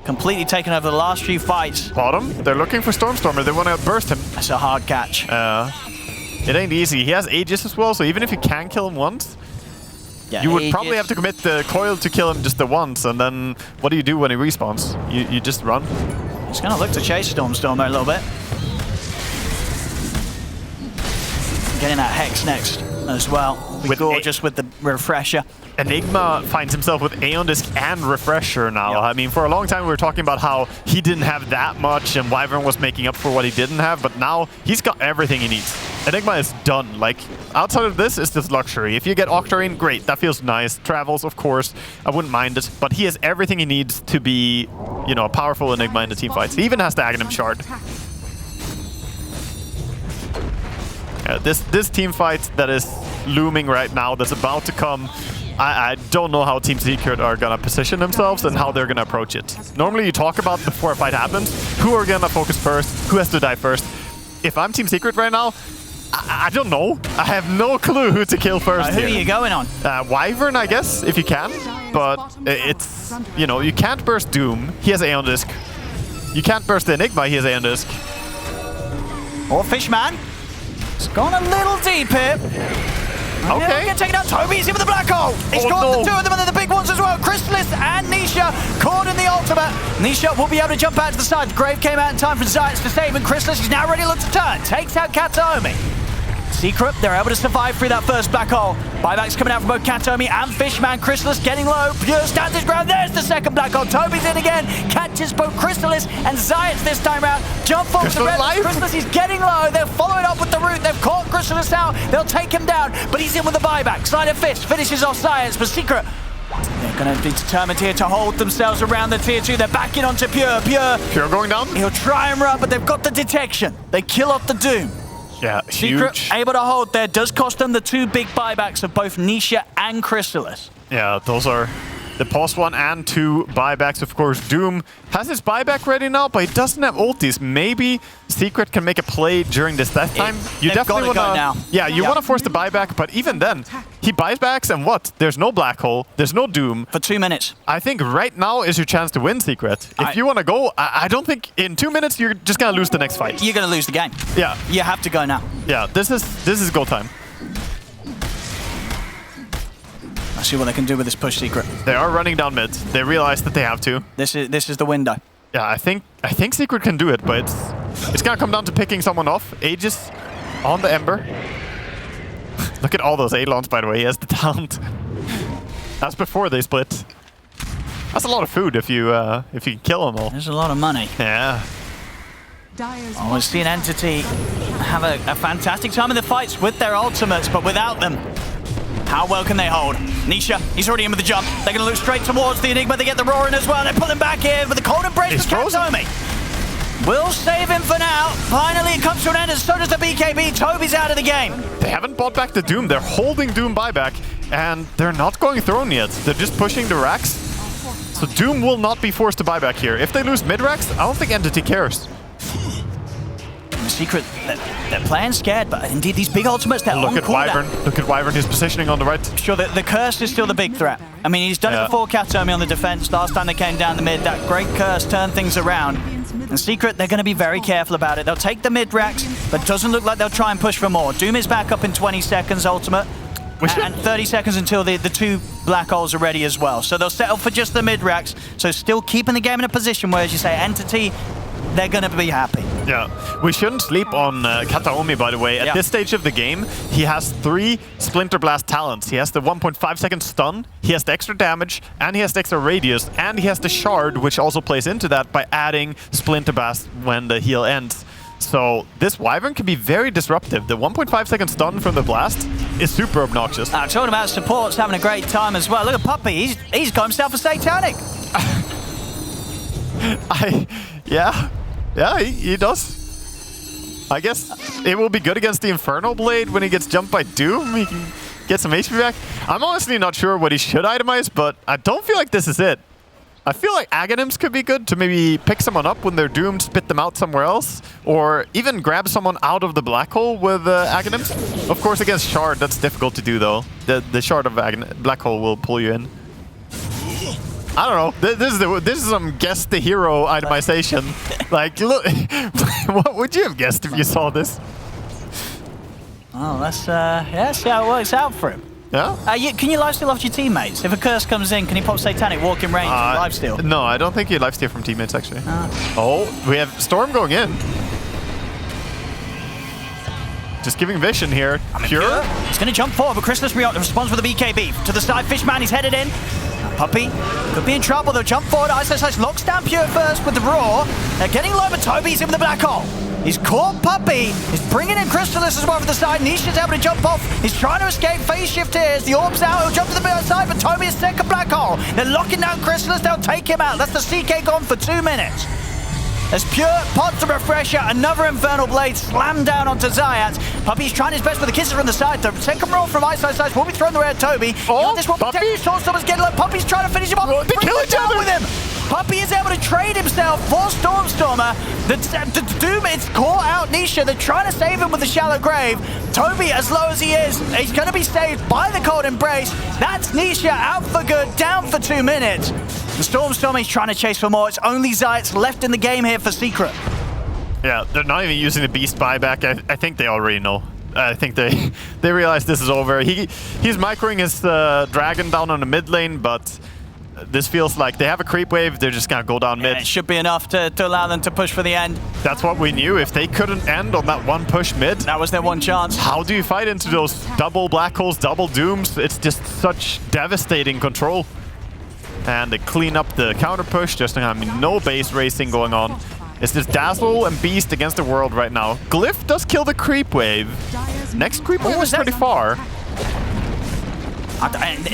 completely taken over the last few fights. Bottom, they're looking for Stormstormer. They want to burst him. That's a hard catch. It ain't easy. He has Aegis as well, so even if you can kill him once, you would probably have to commit the coil to kill him just the once, and then what do you do when he respawns? You just run. He's going to look to chase Stormstormer a little bit. Getting that Hex next as well. Gorgeous with the refresher. Enigma finds himself with Aeon Disc and Refresher now. Yep. I mean, for a long time we were talking about how he didn't have that much and Wyvern was making up for what he didn't have, but now he's got everything he needs. Enigma is done. Like, outside of this, it's just luxury. If you get Octarine, great. That feels nice. Travels, of course. I wouldn't mind it. But he has everything he needs to be, you know, a powerful Enigma in the team fights. He even has the Aghanim Shard. This team fight that is looming right now, that's about to come, I don't know how Team Secret are going to position themselves and how they're going to approach it. Normally you talk about before a fight happens, who are going to focus first, who has to die first. If I'm Team Secret right now, I don't know. I have no clue who to kill first Who here. are you going on? Wyvern, I guess, if you can. But it's, you know, you can't burst Doom. He has Aeon Disc. You can't burst the Enigma. He has Aeon Disc. Or Fishman. It's gone a little deep here. Okay. Get taken out. Toby's in with the black hole. He's got the two of them and they're the big ones as well. Chrysalis and Nisha caught in the ultimate. Nisha will be able to jump out to the side. Grave came out in time for Zayas to save, and Chrysalis is now ready to look to turn. Takes out Kataomi. Secret, they're able to survive through that first black hole. Buybacks coming out from both Kataomi and Fishman. Chrysalis getting low. Pure stands his ground. There's the second black hole. Toby's in again. Catches both Chrysalis and Zayas this time around. Jump forward to red. Chrysalis is getting low. They're following up with the root. They've caught Chrysalis out. They'll take him down, but he's in with the buyback. Side of Fist finishes off Zayas, but Secret, they're going to be determined here to hold themselves around the tier 2. They're backing onto Pure. Pure going down. He'll try and run, but they've got the detection. They kill off the Doom. Yeah, Secret huge. able to hold there. Does cost them the two big buybacks of both Nisha and Chrysalis. Yeah, those are the pause 1 and 2 buybacks, of course. Doom has his buyback ready now, but he doesn't have ultis. Maybe Secret can make a play during this death time. You definitely want to now. Yeah, you want to force the buyback, but even then, he buys backs and what? There's no black hole, there's no Doom. For 2 minutes. I think right now is your chance to win, Secret. If you want to go, I don't think in 2 minutes you're just going to lose the next fight. You're going to lose the game. Yeah. You have to go now. Yeah, this is go time. Let's see what they can do with this push, Secret. They are running down mid. They realize that they have to. This is the window. Yeah, I think Secret can do it, but it's gonna come down to picking someone off. Aegis on the Ember. Look at all those Eidolons, by the way. He has the talent. That's before they split. That's a lot of food if you can kill them all. There's a lot of money. Yeah. Oh, we've seen Entity have a fantastic time in the fights with their ultimates, but without them, how well can they hold? Nisha, he's already in with the jump. They're going to look straight towards the Enigma. They get the roar in as well. They're pulling back in with the cold embrace for Kataomi. We'll save him for now. Finally, it comes to an end, and so does the BKB. Toby's out of the game. They haven't bought back the Doom. They're holding Doom buyback, and they're not going throne yet. They're just pushing the racks. So Doom will not be forced to buy back here. If they lose mid-racks, I don't think Entity cares. Secret, they're playing scared, but indeed these big ultimates, they're Look on at Wyvern. Look at Wyvern. He's positioning on the right. Sure, the Curse is still the big threat. I mean, he's done it before Kataomi on the defense. Last time they came down the mid, that great Curse turned things around. And Secret, they're going to be very careful about it. They'll take the mid racks, but it doesn't look like they'll try and push for more. Doom is back up in 20 seconds ultimate. And 30 seconds until the two black holes are ready as well. So they'll settle for just the mid racks. So still keeping the game in a position where, as you say, Entity, they're going to be happy. Yeah, we shouldn't sleep on Kataomi, by the way. At this stage of the game, he has 3 Splinter Blast talents. He has the 1.5 second stun, he has the extra damage, and he has the extra radius, and he has the shard, which also plays into that by adding Splinter Blast when the heal ends. So this Wyvern can be very disruptive. The 1.5 second stun from the blast is super obnoxious. Talking about supports having a great time as well. Look at Puppey, he's got himself a Satanic. Yeah, he does. I guess it will be good against the Infernal Blade when he gets jumped by Doom. He can get some HP back. I'm honestly not sure what he should itemize, but I don't feel like this is it. I feel like Aghanims could be good to maybe pick someone up when they're doomed, spit them out somewhere else, or even grab someone out of the black hole with Aghanims. Of course, against Shard, that's difficult to do, though. The Shard of black hole will pull you in. I don't know. This is some guess the hero itemization. Like, look, what would you have guessed if you saw this? Oh, let's see how it works out for him. Yeah? Can you lifesteal off your teammates? If a curse comes in, can he pop Satanic, walk in range, and lifesteal? No, I don't think you lifesteal from teammates, actually. Oh, we have Storm going in. Just giving vision here. Pure? He's going to jump forward, but Chrysalis responds with a BKB. To the side, Fishman, he's headed in. Puppey could be in trouble. They'll jump forward. Ice locks down Pure first with the Roar. They're getting low, but Toby's in the black hole. He's caught Puppey. He's bringing in Chrysalis as well for the side. Nisha's able to jump off. He's trying to escape. Phase shift here. As the orb's out, he'll jump to the side, but Toby is second black hole. They're locking down Chrysalis. They'll take him out. That's the CK gone for 2 minutes. As Pure pots a refresher, another Infernal Blade slammed down onto Zayat. Puppey's trying his best with the kisses from the side. The second roll from Ice will be thrown the way at Toby. Oh, this one Storm's getting low. Puppey's trying to finish him off. They kill each other with him. Puppey is able to trade himself for Stormstormer. The Doom, it's caught out Nisha. They're trying to save him with the Shallow Grave. Toby, as low as he is, he's going to be saved by the Cold Embrace. That's Nisha out for good, down for 2 minutes. The Stormstormer's trying to chase for more. It's only Zayat's left in the game here for Secret. Yeah, they're not even using the Beast buyback. I think they already know. I think they realize this is over. He's microing his dragon down on the mid lane, but this feels like they have a creep wave. They're just going to go down mid. It should be enough to allow them to push for the end. That's what we knew. If they couldn't end on that one push mid, that was their one chance. How do you fight into those double black holes, double dooms? It's just such devastating control. And they clean up the counter push. Just no base racing going on. It's just Dazzle and Beast against the world right now. Glyph does kill the creep wave. Next creep wave is pretty far.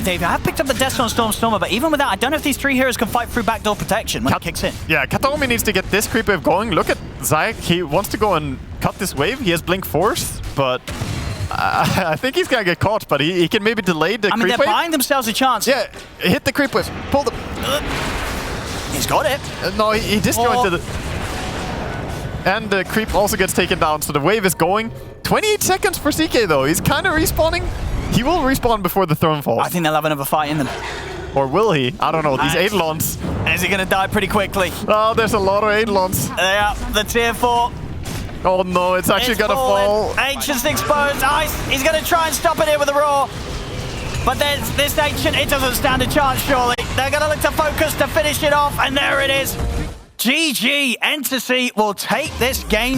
They have picked up the Death on Stormstormer, but even with that, I don't know if these 3 heroes can fight through backdoor protection when it kicks in. Yeah, Kataomi needs to get this creep wave going. Look at Zayak. He wants to go and cut this wave. He has Blink Force, but I think he's gonna get caught, but he can maybe delay the creep wave. They're buying themselves a chance. Yeah, hit the creep wave. Pull them. He's got it. No, he disjointed it. And the creep also gets taken down, so the wave is going. 28 seconds for CK, though. He's kind of respawning. He will respawn before the throne falls. I think they'll have another fight in them. Or will he? I don't know. These Eidolons. Is he going to die pretty quickly? Oh, there's a lot of Eidolons. Yeah, the tier 4. Oh no, it's actually gonna fall. Ancient's exposed. Ice, he's gonna try and stop it here with a Roar. But this Ancient, it doesn't stand a chance, surely. They're gonna look to focus to finish it off, and there it is. GG, Entity will take this game